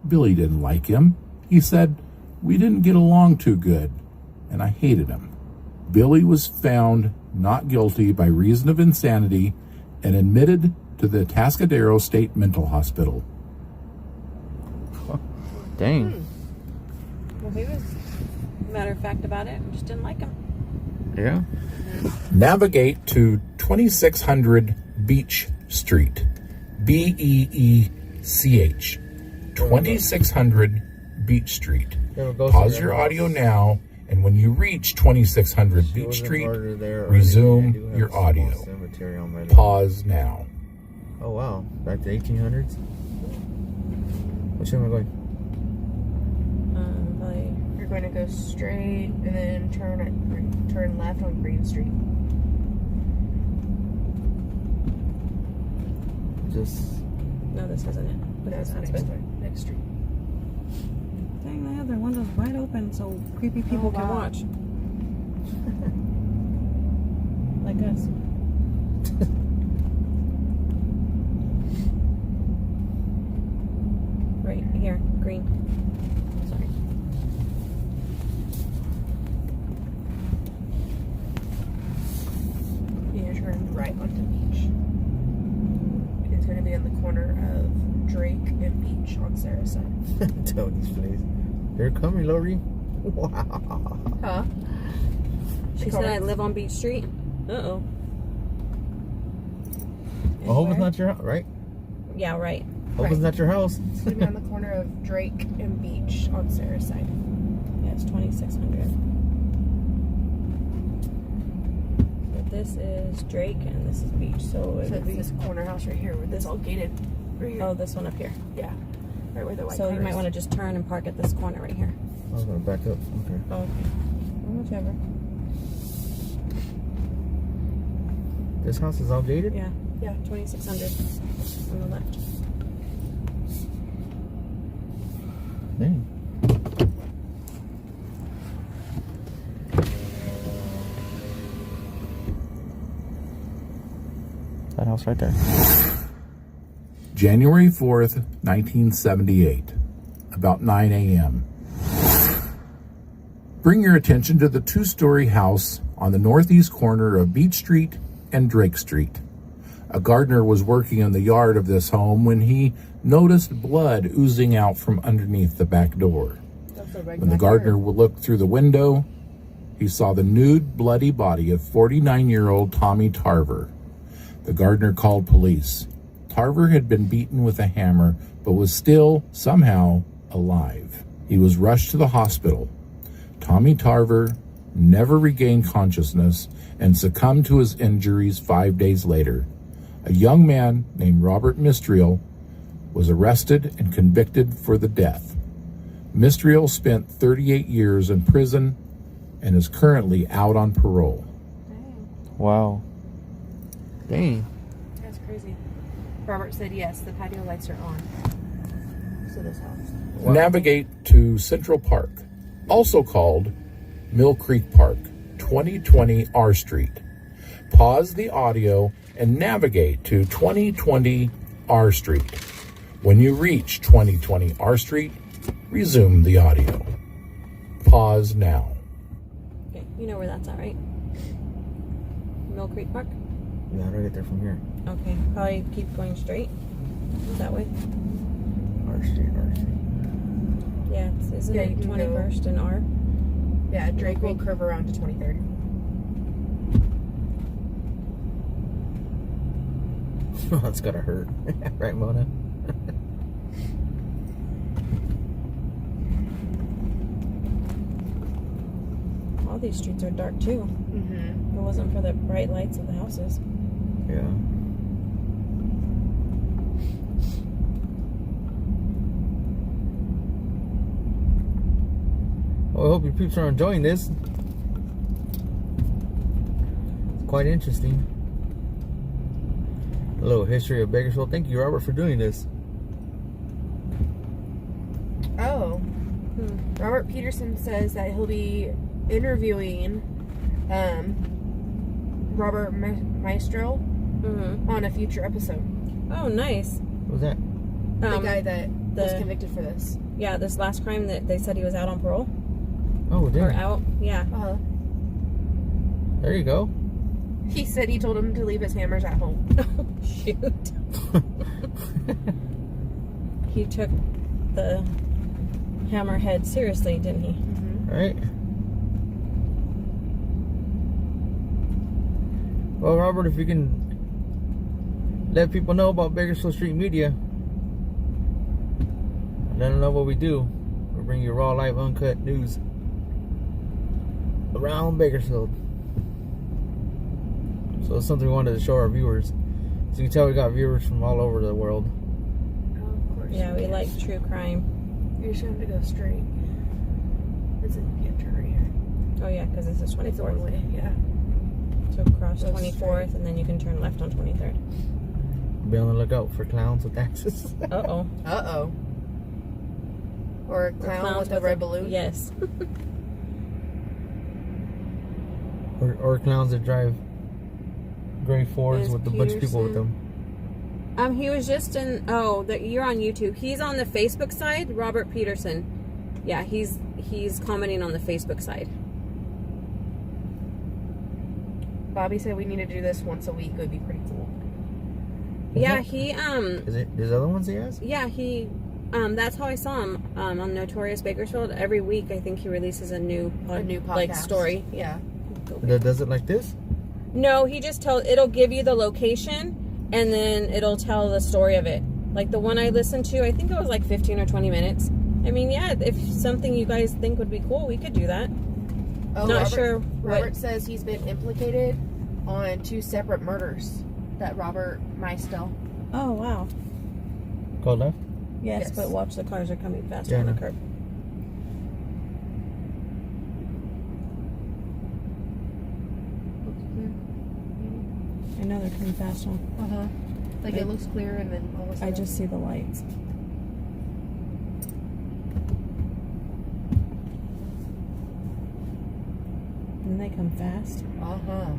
Billy didn't like him. He said, "We didn't get along too good, and I hated him." Billy was found not guilty by reason of insanity and admitted to the Atascadero State Mental Hospital. Dang. Well, he was matter of fact about it. Just didn't like him. Yeah. Navigate to 2600 Beach Street. Beech. 2600 Beach Street. Pause your audio now, and when you reach 2600 Beach Street, resume your audio. Pause now. Oh wow, back to 1800s. Which way am I going? You're going to go straight and then turn left on Green Street. this? No, this isn't it. But That's this the has next been. one. Next street. Dang, they have their windows wide open so creepy people can wow. watch. Like us. Right here, green. Sorry. You turn right onto Beach. It's going to be on the corner of Drake and Beach on Sarasota. Tony's place. They're coming, Lori. Wow. Huh? She said I live on Beach Street. Uh-oh. I hope it's not your house, right? Yeah, right. Hope it's not your house. It's going to be on the corner of Drake and Beach on Sarasota. Yeah, it's 2600. But this is Drake and this is Beach. So So it would it's be. this corner house right here where this all gated. Right here. Oh, this one up here. Yeah. Right where the white So car you might is. want to just turn and park at this corner right here. I was gonna back up. Okay. Oh, okay. Well, whichever. This house is all gated? Yeah. Yeah. 2600 on the left. Dang. That house right there. January 4th, 1978, about 9 a.m. Bring your attention to the two-story house on the northeast corner of Beach Street and Drake Street. A gardener was working in the yard of this home when he noticed blood oozing out from underneath the back door. When the gardener looked through the window, he saw the nude, bloody body of 49-year-old Tommy Tarver. The gardener called police. Tarver had been beaten with a hammer, but was still, somehow, alive. He was rushed to the hospital. Tommy Tarver never regained consciousness and succumbed to his injuries 5 days later. A young man named Robert Mistrial was arrested and convicted for the death. Mistrial spent 38 years in prison and is currently out on parole. Wow. Dang. That's crazy. Robert said yes, the patio lights are on. So this house. Wow. Navigate to Central Park, also called Mill Creek Park, 2020 R Street. Pause the audio and navigate to 2020 R Street. When you reach 2020 R Street, resume the audio. Pause now. Okay, you know where that's at, right? Mill Creek Park? Yeah, how do I get there from here? Okay, probably keep going straight. That way. R Street, R Street. Yeah, isn't Yeah, it you can 21st and R? Yeah, Drake will curve around to 23rd. Oh, it's gotta hurt. Right, Mona? All these streets are dark too. Mm-hmm. If it wasn't for the bright lights of the houses. Yeah. Well, I hope you peeps are enjoying this. It's quite interesting. A little history of Bakersfield. Thank you, Robert, for doing this. Oh. Robert Peterson says that he'll be interviewing Robert Maestro on a future episode. Oh, nice. What was that? The guy that was convicted for this. Yeah, this last crime that they said he was out on parole. Oh, Or damn. out. Yeah. Uh-huh. There you go. He said he told him to leave his hammers at home. Shoot. He took the hammerhead seriously, didn't he? Right? Well, Robert, if you can let people know about Bakersfield Street Media, let them know what we do. We bring you raw, live, uncut news around Bakersfield. So it's something we wanted to show our viewers. So you can tell we got viewers from all over the world. Oh, of course. Yeah, we like true crime. You're just going to go straight. This is, you can't turn right here. Oh, yeah, because this is It's the 24th. one way, yeah. So cross Go 24th, straight. and then you can turn left on 23rd. Be on the lookout for clowns with axes. Uh-oh. Uh-oh. Or a clown with a red balloon? Yes. or clowns that drive gray Fords Liz with a bunch of people with them. He was just in, you're on YouTube. He's on the Facebook side, Robert Peterson. Yeah, he's commenting on the Facebook side. Bobby said we need to do this once a week. It would be pretty cool. Yeah, he, Is it, there's other ones he has? yeah, he, that's how I saw him, on Notorious Bakersfield. Every week, I think he releases a new podcast. like, story. Yeah. Does it like this? No, he just it'll give you the location, and then it'll tell the story of it. Like the one I listened to, I think it was like 15 or 20 minutes. I mean, yeah, if something you guys think would be cool, we could do that. Oh, Not sure what... Robert says he's been implicated on 2 separate murders. That Robert Meistel. Oh, wow. Go left? Yes, but watch, the cars are coming faster Yeah, on the I know. curb. I know they're coming fast on. Uh-huh. Like it looks clear and then all of a sudden... I just see the lights. And they come fast. Uh-huh.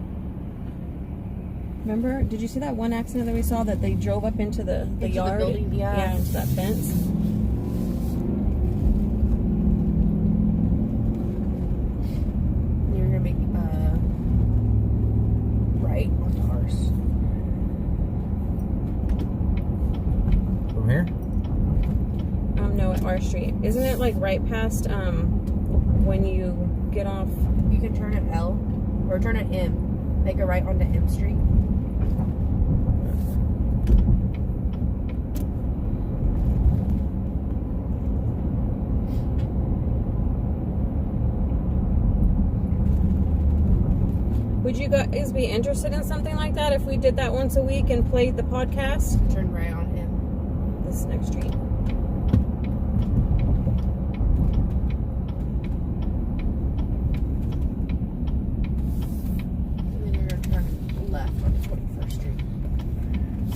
Remember, did you see that one accident that we saw that they drove up into the yard? The building, yeah. Yeah, into that fence. You're gonna make right onto ours. From here? No, at R Street. Isn't it like right past when you get off? You can turn at L or turn at M. Make a right onto M Street. Would you guys be interested in something like that if we did that once a week and played the podcast? Turn right on M. This next street. And then you're gonna turn left on 21st Street.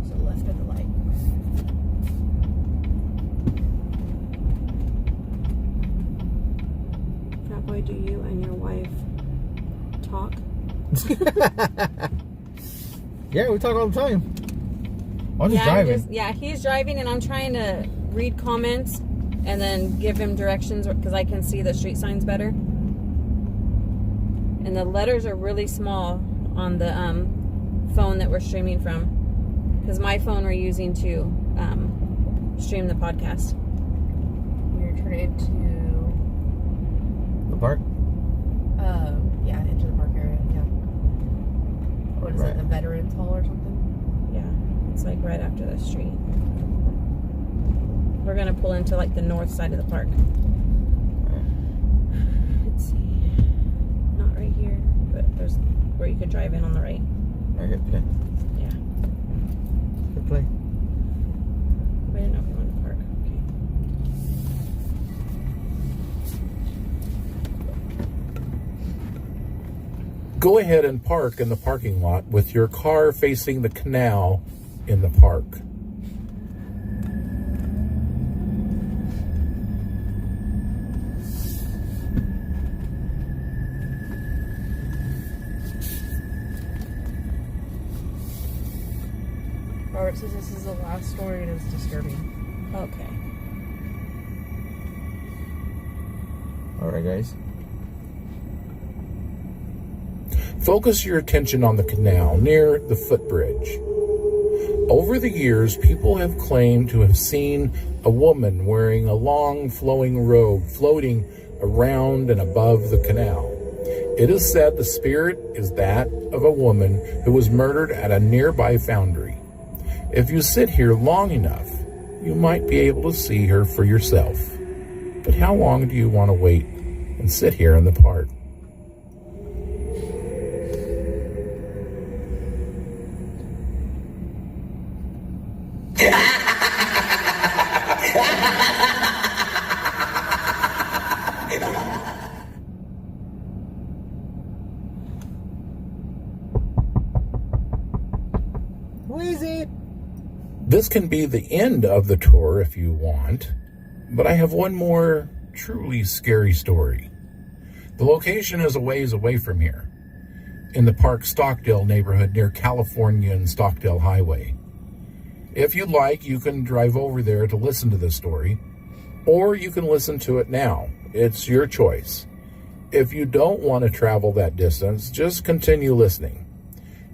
So left of the light. PhatBoy, do you and your wife talk? Yeah, we talk all the time. I'm just driving. He's driving, and I'm trying to read comments and then give him directions because I can see the street signs better. And the letters are really small on the phone that we're streaming from, because my phone we're using to stream the podcast. You're gonna turn into The park? yeah, into the park area. Yeah. What is Right. it? The Veterans Hall or something? Yeah, it's like right after the street. We're gonna pull into like the north side of the park. Let's see. Not right here, but there's where you could drive in on the right. I hit play. Yeah. Hit play. We didn't know if we wanted to park. Okay. Go ahead and park in the parking lot with your car facing the canal in the park. Robert says this is the last story and it's disturbing. Okay. Alright, guys. Focus your attention on the canal near the footbridge. Over the years, people have claimed to have seen a woman wearing a long flowing robe floating around and above the canal. It is said the spirit is that of a woman who was murdered at a nearby foundry. If you sit here long enough, you might be able to see her for yourself. But how long do you want to wait and sit here in the park? Easy. This can be the end of the tour if you want, but I have one more truly scary story. The location is a ways away from here, in the Park Stockdale neighborhood near Californian and Stockdale Highway. If you'd like, you can drive over there to listen to this story, or you can listen to it now. It's your choice. If you don't want to travel that distance, just continue listening.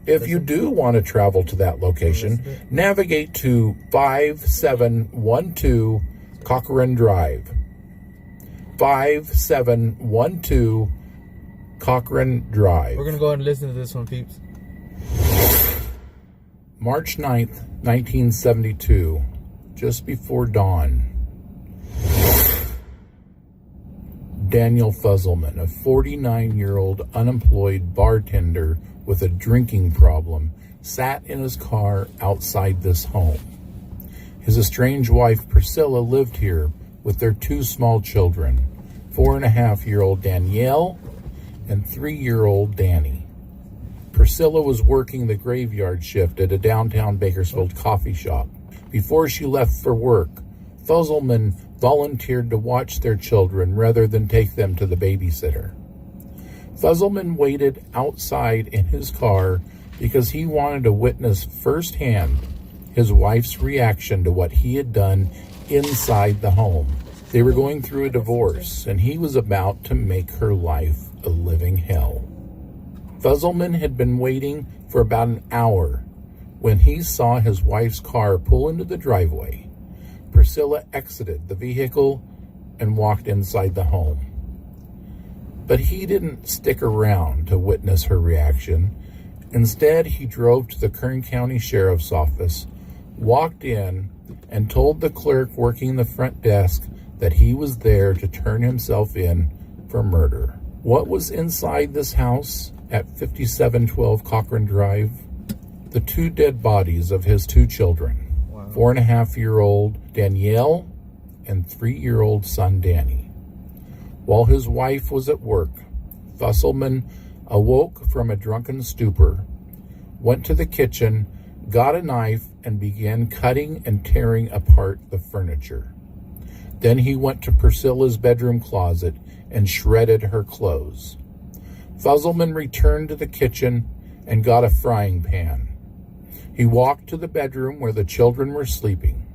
If you do want to travel to that location, navigate to 5712 Cochran Drive. 5712 Cochran Drive. We're going to go ahead and listen to this one, peeps. March 9th, 1972, just before dawn. Daniel Fuzzleman, a 49-year-old unemployed bartender with a drinking problem, sat in his car outside this home. His estranged wife, Priscilla, lived here with their 2 small children, 4.5-year-old Danielle and 3-year-old Danny. Priscilla was working the graveyard shift at a downtown Bakersfield coffee shop. Before she left for work, Fuzzleman volunteered to watch their children rather than take them to the babysitter. Fuzzleman waited outside in his car because he wanted to witness firsthand his wife's reaction to what he had done inside the home. They were going through a divorce, and he was about to make her life a living hell. Fuzzleman had been waiting for about an hour when he saw his wife's car pull into the driveway. Priscilla exited the vehicle and walked inside the home. But he didn't stick around to witness her reaction. Instead, he drove to the Kern County Sheriff's Office, walked in, and told the clerk working the front desk that he was there to turn himself in for murder. What was inside this house at 5712 Cochran Drive? The 2 dead bodies of his 2 children, 4.5-year-old Danielle and 3-year-old son Danny. While his wife was at work, Fuzzleman awoke from a drunken stupor, went to the kitchen, got a knife, and began cutting and tearing apart the furniture. Then he went to Priscilla's bedroom closet and shredded her clothes. Fuzzleman returned to the kitchen and got a frying pan. He walked to the bedroom where the children were sleeping.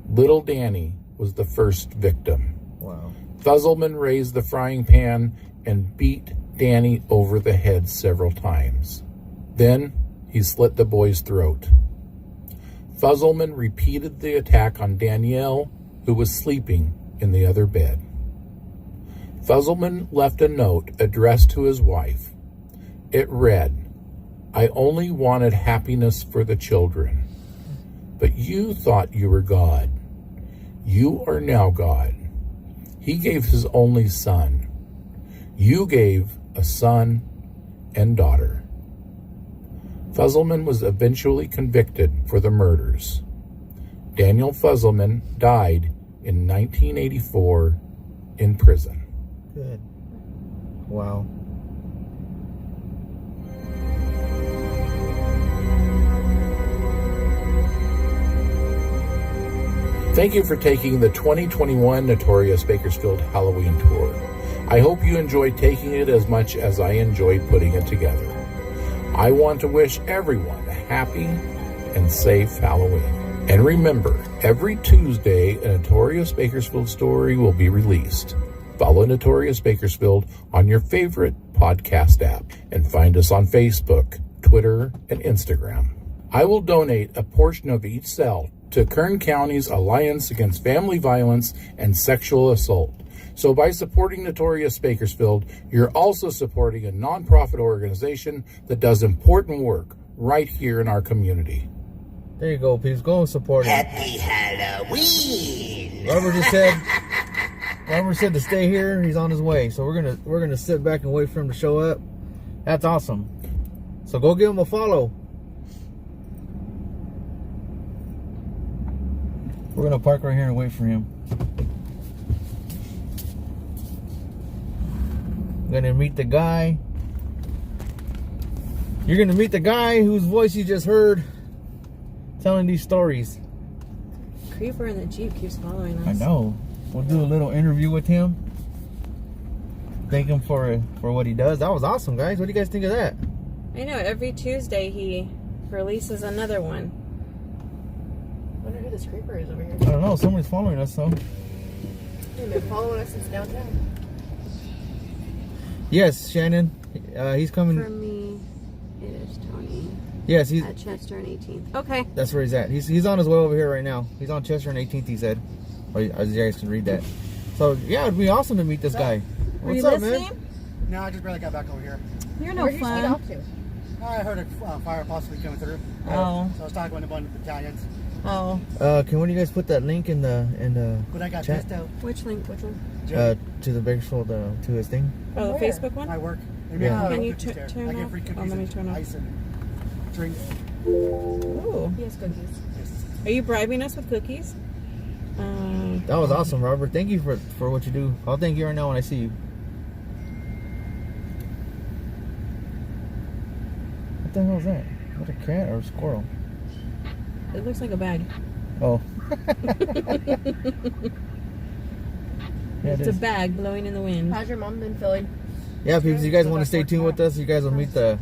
Little Danny was the first victim. Wow. Fuzzleman raised the frying pan and beat Danny over the head several times. Then he slit the boy's throat. Fuzzleman repeated the attack on Danielle, who was sleeping in the other bed. Fuzzleman left a note addressed to his wife. It read, "I only wanted happiness for the children, but you thought you were God. You are now God. He gave his only son. You gave a son and daughter." Fuzzleman was eventually convicted for the murders. Daniel Fuzzleman died in 1984 in prison. Good. Wow. Thank you for taking the 2021 Notorious Bakersfield Halloween Tour. I hope you enjoyed taking it as much as I enjoyed putting it together. I want to wish everyone a happy and safe Halloween. And remember, every Tuesday, a Notorious Bakersfield story will be released. Follow Notorious Bakersfield on your favorite podcast app and find us on Facebook, Twitter, and Instagram. I will donate a portion of each sale to Kern County's Alliance Against Family Violence and Sexual Assault. So by supporting Notorious Bakersfield, you're also supporting a nonprofit organization that does important work right here in our community. There you go, peeps. Go and support him. Happy Halloween! Robert said to stay here. He's on his way, so we're gonna sit back and wait for him to show up. That's awesome. So go give him a follow. We're gonna park right here and wait for him. I'm gonna meet the guy. You're gonna meet the guy whose voice you just heard telling these stories. Creeper in the Jeep keeps following us. I know. We'll do a little interview with him. Thank him for what he does. That was awesome, guys. What do you guys think of that? I know. Every Tuesday he releases another one. I wonder who this creeper is over here. I don't know. Somebody's following us, so. They've been following us since downtown. Yes, Shannon. He's coming. For me, it is Tony. Yes, he's At Chester and 18th. Okay. that's where he's at. He's on his way over here right now. He's on Chester and 18th, he said. Or you guys can read that. So yeah, it'd be awesome to meet this guy. Were What's you up, listening? man? No, I just barely got back over here. You're no Where'd you speed fun. off to? I heard a fire possibly coming through. Oh. So I was talking with one of the battalions. Oh. Can one of you guys put that link in the But I got Chat. pissed out. Which link? Which one? to the Bakersfield to his thing? Oh, the Where? Facebook one? I work. Yeah. Can you cookies turn there. I get off? free Oh, cookies let me turn and off. ice and drinks. Ooh. He has cookies. Yes. Are you bribing us with cookies? That was awesome, Robert. Thank you for what you do. I'll thank you right now when I see you. What the hell is that? Is that a cat or a squirrel? It looks like a bag. Oh. Yeah, it It's a is. bag blowing in the wind. How's your mom been feeling? Yeah, people, you guys want to stay tuned with us? You guys will meet the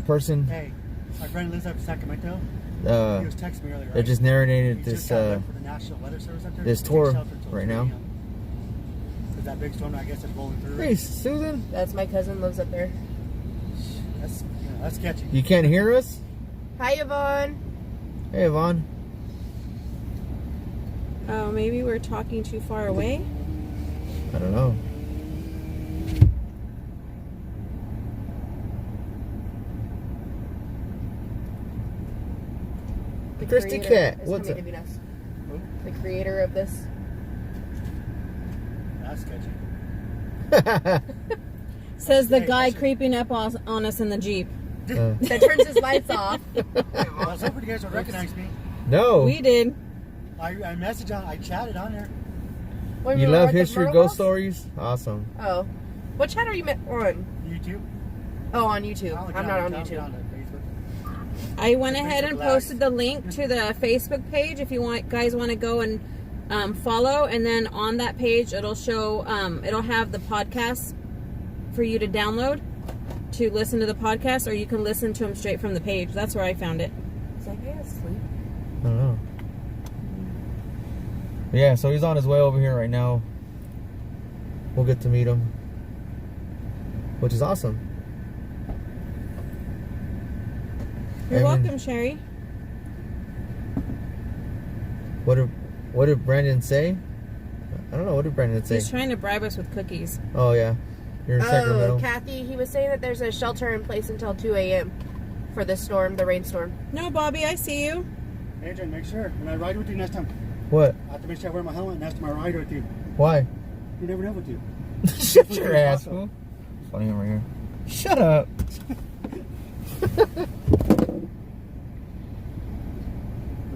person. Hey, my friend lives up in Sacramento. He was texting me earlier. They just narrated He this just got left for the National Weather Service up there. this He's tour in shelter till right 2 now. a.m. 'Cause that big storm, I guess, is rolling through. Hey, Susan. That's my cousin lives up there. That's sketchy. You can't hear us? Hi, Yvonne. Hey, Yvonne. Oh, maybe we're talking too far away? I don't know. The Christy creator Cat, is what's coming to meet us. The creator of this. That's sketchy. Says the Hey, guy listen. creeping up on us in the Jeep. That turns his lights off. I was hoping you guys would recognize me. No. We did. I chatted on there. When You we were love at the history, Myrtle ghost House? stories? Awesome. Oh. What channel are you on? YouTube. Oh, on YouTube. I'm not on I'm YouTube. on Facebook. I went ahead and Facebook Live. posted the link to the Facebook page if you guys want to go and follow, and then on that page it'll show it'll have the podcasts for you to download to listen to the podcast, or you can listen to them straight from the page. That's where I found it. Is that guy asleep? I don't know. Yeah, so he's on his way over here right now. We'll get to meet him, which is awesome. You're I mean, welcome, Sherry. What did Brandon say? I don't know. What did Brandon say? He's trying to bribe us with cookies. Oh yeah, you're in Sacramento. Oh, Kathy, he was saying that there's a shelter in place until 2 a.m. for the storm, the rainstorm. No, Bobby, I see you. Adrian, make sure when I ride with you next time, What? I have to make sure I wear my helmet next time I ride with you. Why? You never know with you. Shut your ass, fool. Funny over here. Shut up.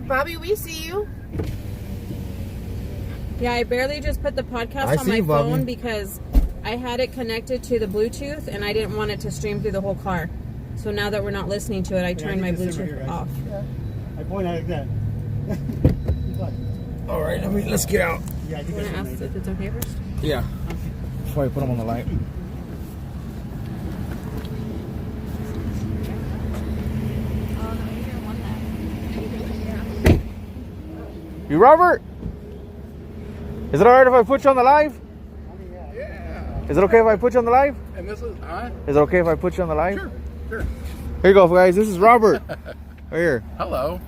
Bobby, we see you. Yeah, I barely just put the podcast I on see my you, Bobby. phone because I had it connected to the Bluetooth and I didn't want it to stream through the whole car. So now that we're not listening to it, I turned my you can sit right Bluetooth here, guys. off. I point out like that. All right, let's get out. Yeah, I think You that's want to ask if it's okay first? Yeah. Before I put them on the light. You, Robert? Is it alright if I put you on the live? Yeah. Is it okay if I put you on the live? And this is, Is it okay if I put you on the live? Sure. Here you go, guys. This is Robert. Right here. Hello.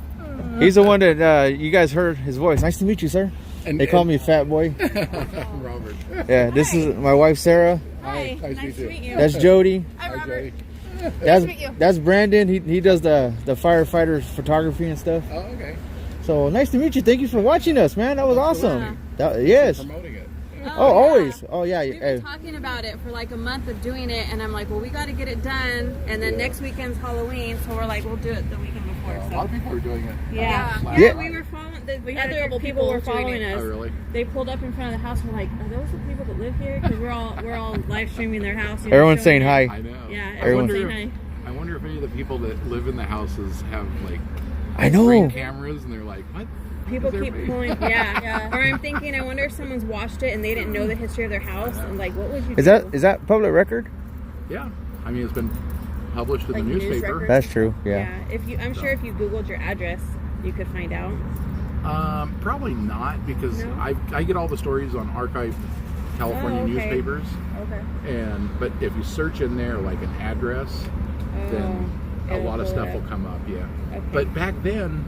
He's the one that you guys heard his voice. Nice to meet you, sir. And They call me PhatBoy. Robert. Yeah, this is my wife, Sarah. Hi, nice to meet you. That's Jodi. Hi, Hi, Robert. Jodi. That's to meet you. that's Brandon. He does the firefighter photography and stuff. Oh, okay. So nice to meet you. Thank you for watching us, man. That was awesome. Yes. Promoting it. Oh, yeah. always. Oh yeah. We've Hey. been talking about it for like a month of doing it, and I'm like, well, we got to get it done, and then next weekend's Halloween, so we're like, we'll do it the weekend before. A lot So of people are doing it. yeah, Yeah. we were following. We had a Other couple people were people doing following it. us. Oh, really? They pulled up in front of the house. We're like, are those the people that live here? Because we're all live streaming their house. you know, Everyone's saying showing hi. I know. Yeah, Everyone's everyone's saying I hi. wonder if any of the people that live in the houses have like I know. Ring cameras, and they're like, what? People Is there keep base? pulling, yeah. Or I'm thinking, I wonder if someone's watched it and they didn't know the history of their house, and like, what would you Is do? that public record? Yeah. I mean, it's been published in Like the news newspaper. records? That's true. Yeah. I'm sure if you Googled your address, you could find out. Probably not, because No? I get all the stories on archived California okay. newspapers, Okay. but if you search in there like an address, then a it'll lot of pull stuff it will up. come up. Yeah. Okay. But back then,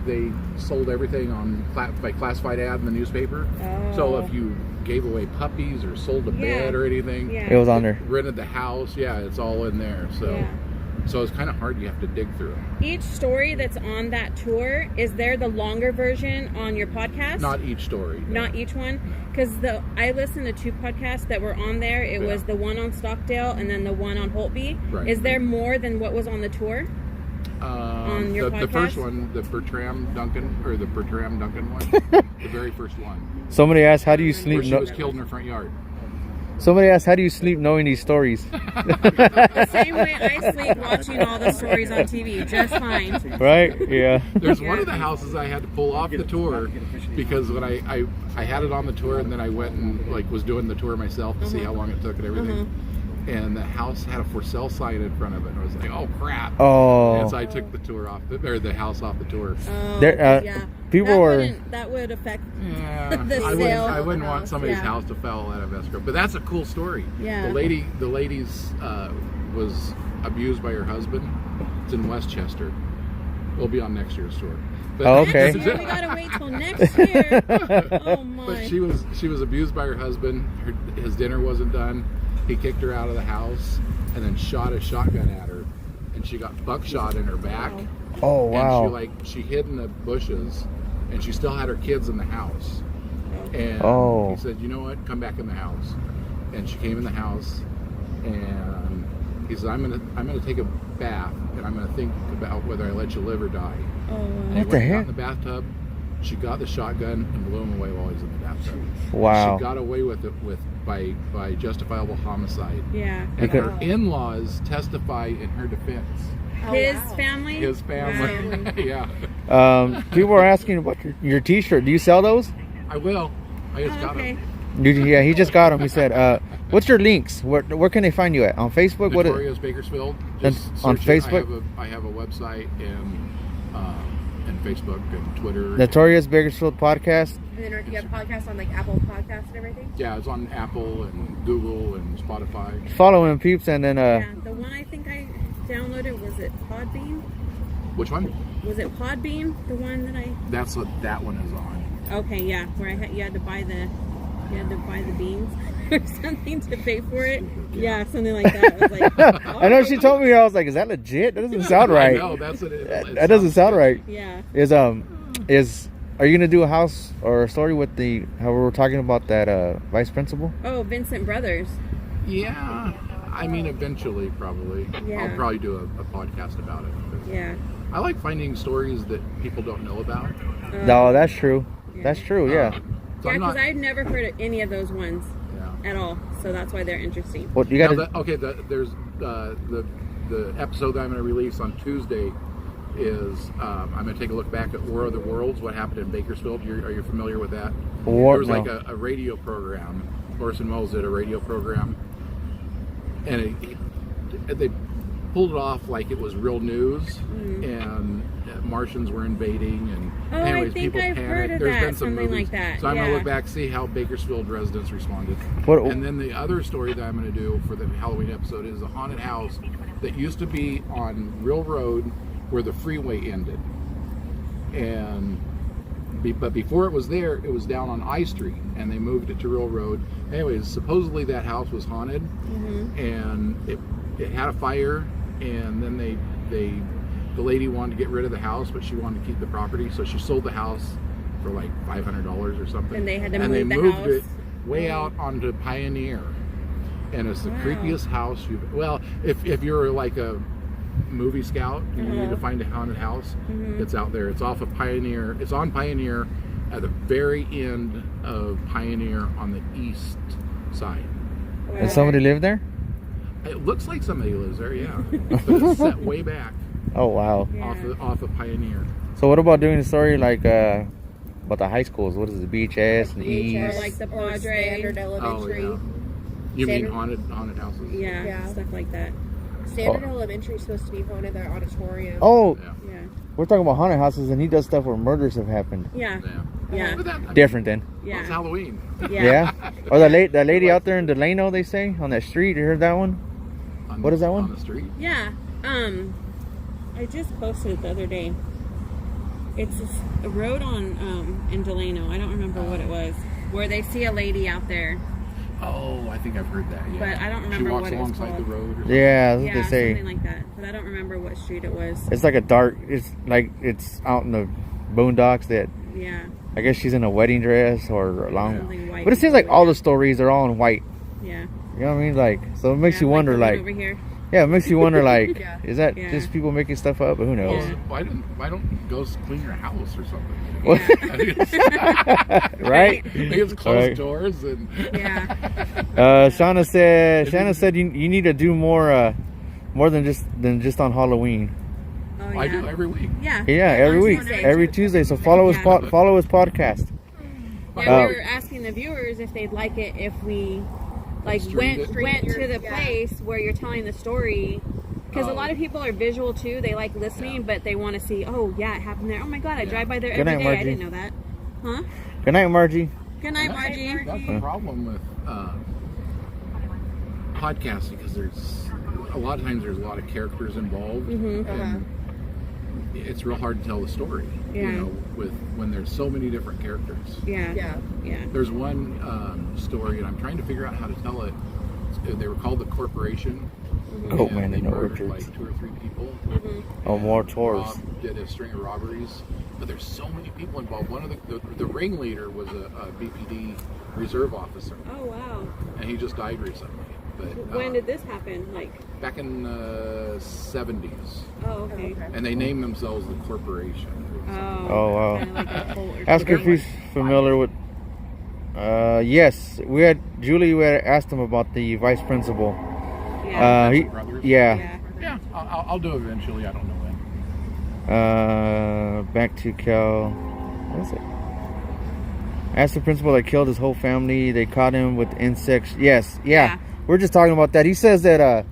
they sold everything on by classified ad in the newspaper. So if you gave away puppies or sold a bed or anything, Yeah. It was on there. rented the house, it's all in there. So Yeah. so it's kind of hard. You have to dig through it. Each story that's on that tour, is there the longer version on your podcast? Not each story. no. Not each one? Because I listened to 2 podcasts that were on there. It was the one on Stockdale and then the one on Holtby. Right. Is there more than what was on the tour? On your the first podcast? one, the Bertram Duncan one, the very first one, Somebody asked, "How do you where sleep?" she No- was killed in her front yard. Somebody asked, "How do you sleep knowing these stories?" The same way I sleep watching all the stories on TV, just fine. Right? Yeah. There's one of the houses I had to pull off the tour because when I had it on the tour, and then I went and was doing the tour myself to see how long it took and everything. And the house had a for sale sign in front of it, and I was like, "Oh crap!" Oh. And so I took the tour off, the house off the tour. Oh, There, yeah. people were. That would affect. Yeah, The I sale wouldn't, I of wouldn't the want house, somebody's yeah. house to fall out of escrow. But that's a cool story. Yeah. The lady's was abused by her husband. It's in Westchester. We'll be on next year's tour. But, Oh, okay. Next year, we gotta wait till next year. Oh my. But she was abused by her husband. His dinner wasn't done. He kicked her out of the house and then shot a shotgun at her, and she got buckshot in her back. Oh wow. And she hid in the bushes, and she still had her kids in the house. And Oh. he said, "You know what? Come back in the house." And she came in the house, and he said, "I'm gonna take a bath, and I'm gonna think about whether I let you live or die." Oh, wow. And he What the went and got heck? in the bathtub. She got the shotgun and blew him away while he was in the bathtub. Wow. She got away with it by justifiable homicide. Yeah. And Because- her in-laws testify in her defense. His wow. family. His family. Yeah. People are asking about your T-shirt. Do you sell those? I will. I just Oh, got okay. them. Yeah, he just got them. He said, "What's your links? Where can they find you at? On Facebook? What? Notorious Bakersfield. And Just on search it. Facebook? I have a website and Facebook and Twitter. Notorious Bakersfield podcast. And then you have podcasts on like Apple Podcasts and everything. Yeah, it's on Apple and Google and Spotify. Follow him, peeps, and then Yeah. The one I think I downloaded, was it Podbean? Which one? Was it Podbean? The one that I. That's what that one is on. Okay, yeah, where you had to buy the beans or something to pay for it. Yeah, something like that. I was like, I know she told me. I was like, "Is that legit? That doesn't sound right." I know, that's what it That doesn't sound right. yeah. Are you gonna do a house or a story with how we were talking about that vice principal? Oh, Vincent Brothers. Yeah. I mean, eventually, probably. Yeah. I'll probably do a podcast about it. Yeah. I like finding stories that people don't know about. No, that's true. That's true. Yeah. So Yeah, I'm not, because I've never heard of any of those ones yeah. at all. So that's why they're interesting. What you Now got? there's the episode that I'm going to release on Tuesday is I'm going to take a look back at War of the Worlds, what happened in Bakersfield. Are you familiar with that? War- There was like no. a radio program. Orson Welles did a radio program, and they pulled it off like it was real news, and Martians were invading, and Oh, I anyways, think people I've panicked. heard of There's that, been some something movies. like that, So I'm going to yeah. look back, see how Bakersfield residents responded. What- And then the other story that I'm going to do for the Halloween episode is a haunted house that used to be on Real Road where the freeway ended. But before it was there, it was down on I Street, and they moved it to Real Road. Anyways, supposedly that house was haunted, and it had a fire, and then the lady wanted to get rid of the house, but she wanted to keep the property, so she sold the house for like $500 or something. And they had to and move they the moved house? it way out onto Pioneer, and it's the Wow. creepiest house you've. Well, if you're like a movie scout and you need to find a haunted house, it's out there. It's off of Pioneer. It's on Pioneer at the very end of Pioneer on the east side. Does somebody live there? It looks like somebody lives there, yeah. But it's set way back. Oh wow. Yeah. off of Pioneer. So what about doing a story like about the high schools? What is it? BHS and BHS, E's? Like the or Padre. Standard Elementary. Oh, You mean Standard- haunted houses? Yeah, Yeah. stuff like that. Standard Oh. Elementary is supposed to be haunted. Their auditorium. Oh, Yeah. Yeah. we're talking about haunted houses, and he does stuff where murders have happened. Yeah. Yeah. Yeah. But that, I mean, Different then. It's Yeah. Halloween. Yeah. Or the lady out there in Delano, they say on that street. You heard that one? On, What is that one? On the street. Yeah. I just posted it the other day. It's a road on in Delano. I don't remember what it was. Where they see a lady out there. Oh, I think I've heard that. Yeah. But I don't remember She walks what it was alongside called. the road. Or something. Yeah, that's what Yeah, they say. something like that. But I don't remember what street it was. It's like a dark. It's like it's out in the boondocks. That Yeah. I guess she's in a wedding dress or a long. Something white. But it seems like all the stories are all in white. Yeah. You know what I mean? Like, so it makes Yeah, you wonder. the one Like, over here. yeah, it makes you wonder. Like, Yeah. is that Yeah. just people making stuff up? But who knows? Yeah. Why don't you go clean your house or something? What? I think it's- Right? I think it's closed Right. doors and. Yeah. Shanna said you need to do more than just on Halloween. Oh, I yeah. do every week. Yeah. Yeah, every On week, Tuesday. every Tuesday. So follow his Yeah. follow his podcast. Yeah, we were asking the viewers if they'd like it if we like Streamed went it. to the Yeah. place where you're telling the story. Because a lot of people are visual too. They like listening, Yeah. but they want to see. Oh yeah, it happened there. Oh my god, I Yeah. drive by there Good every night, day. Margie. I didn't know that. Huh? Good night, Margie. Good night, And Margie. That's the problem with podcasts because there's a lot of times there's a lot of characters involved, and it's real hard to tell the story. Yeah. You know, when there's so many different characters. Yeah. Yeah. Yeah. There's one story, and I'm trying to figure out how to tell it. They were called The Corporation. Goat and Man they in the murdered Orchards. like 2 or 3 people. Oh, more And tours. did a string of robberies, but there's so many people involved. One of the ringleader was a BPD reserve officer, Oh wow. and he just died recently. But When did this happen? Like. back in the 70s, Oh okay. and they named themselves the Corporation. Oh. Oh, wow. Kinda like a cult or Ask her if something. he's familiar with. Yes, we had asked him about the vice principal. Yeah. Brothers? Yeah. Yeah, I'll do it eventually. I don't know when. Back to Cal. What is it? Asked the principal that killed his whole family. They caught him with insects. Yes, yeah. We're just talking about that. He says that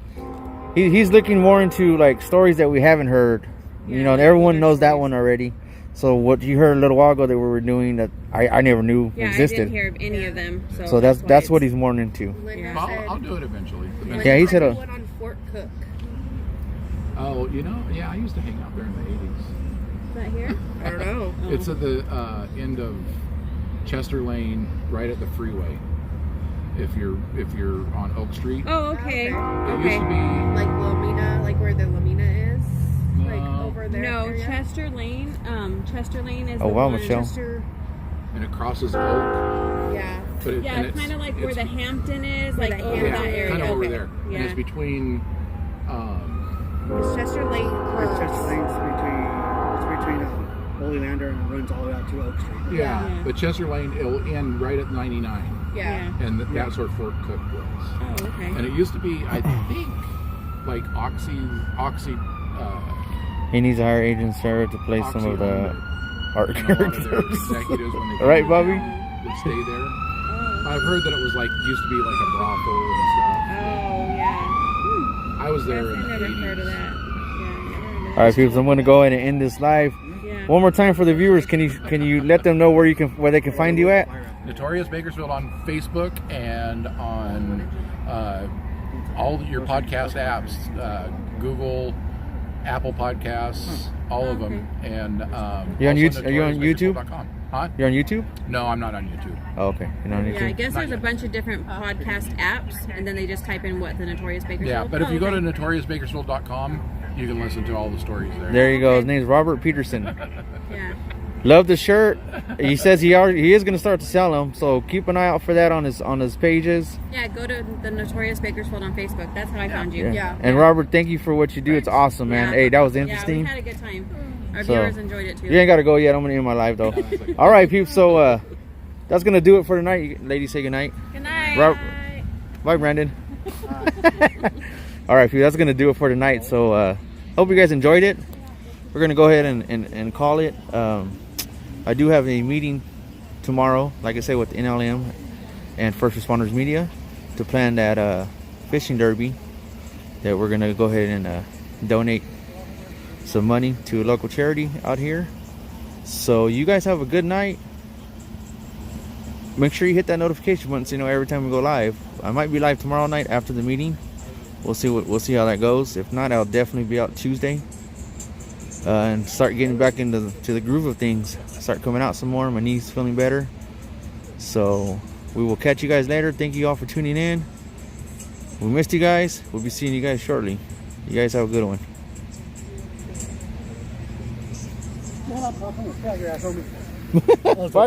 he's looking more into like stories that we haven't heard. You know, and everyone knows that one already. So what you heard a little while ago that we were doing that I never knew Yeah, I existed. didn't hear of any of them. So that's why what it's- he's more into. Linda Yeah. said. I'll do it eventually. Yeah, he said one on Fort Cook. Oh, you know, yeah, I used to hang out there in the 80s. Is that here? I don't know. Oh. It's at the end of Chester Lane, right at the freeway. If you're on Oak Street, Oh, okay. it Okay. used to be Like Lomina, like where the Lomina is. Like No. over there. No, area. Chester Lane. Chester Lane is. Oh, the wow, one- Michelle. Chester. and it crosses Oak. Yeah. But it, Yeah, and it's kind of like where the Hampton is, Where like the over Hampton that is. area. kind of over Okay. there, Yeah. and it's between. It's Chester Lane. It's just Close. lanes between Holy Lander and runs all the way out to Oak Street. Yeah, Yeah. but Chester Lane it'll end right at 99, Yeah. and that's where Fort Cook was. Oh, okay. And it used to be, I think, like Oxy. He needs to hire Agent Sarah to play some of the art and a lot of their characters. executives when they Right, came Bobby? in would stay there. Oh. I've heard that it was like used to be like a brothel and stuff. Oh, yeah. I was there in I the never 80s. heard of that. Yeah, I never heard of that. All right, peeps. I'm gonna go ahead and end this live. Yeah. One more time for the viewers. Can you let them know where they can find you at? Notorious Bakersfield on Facebook and on all your podcast apps, Google, Apple Podcasts, all of them. And You on also YouTube? Are you on YouTube? notoriousbakersfield.com. Huh? You're on YouTube? No, I'm not on YouTube. Oh, okay. You're not on Yeah, I YouTube. guess there's a bunch of different podcast apps, and then they just type in the Notorious Bakersfield. Yeah, but if Oh, you go to okay. notoriousbakersfield.com, you can listen to all the stories there. There you go. His name's Robert Peterson. Yeah. Love the shirt. He says he is gonna start to sell them. So keep an eye out for that on his pages. Yeah, go to the Notorious Bakersfield on Facebook. That's how I found you. Yeah. And Robert, thank you for what you do. It's awesome, man. Yeah. Hey, that was Yeah, interesting. we had a good time. Our So, viewers enjoyed it too. You ain't gotta go yet. I'm gonna end my live though. All right, peeps. So that's gonna do it for tonight. Ladies, say goodnight. Good night. Bye, Brandon. All right, peeps. That's gonna do it for tonight. So hope you guys enjoyed it. We're gonna go ahead and call it. I do have a meeting tomorrow, like I said, with NLM and First Responders Media to plan that fishing derby that we're gonna go ahead and donate some money to a local charity out here. So you guys have a good night. Make sure you hit that notification button so you know every time we go live. I might be live tomorrow night after the meeting. We'll see how that goes. If not, I'll definitely be out Tuesday and start getting back into the groove of things. Start coming out some more. My knee's feeling better. So we will catch you guys later. Thank you all for tuning in. We missed you guys. We'll be seeing you guys shortly. You guys have a good one. Fuck.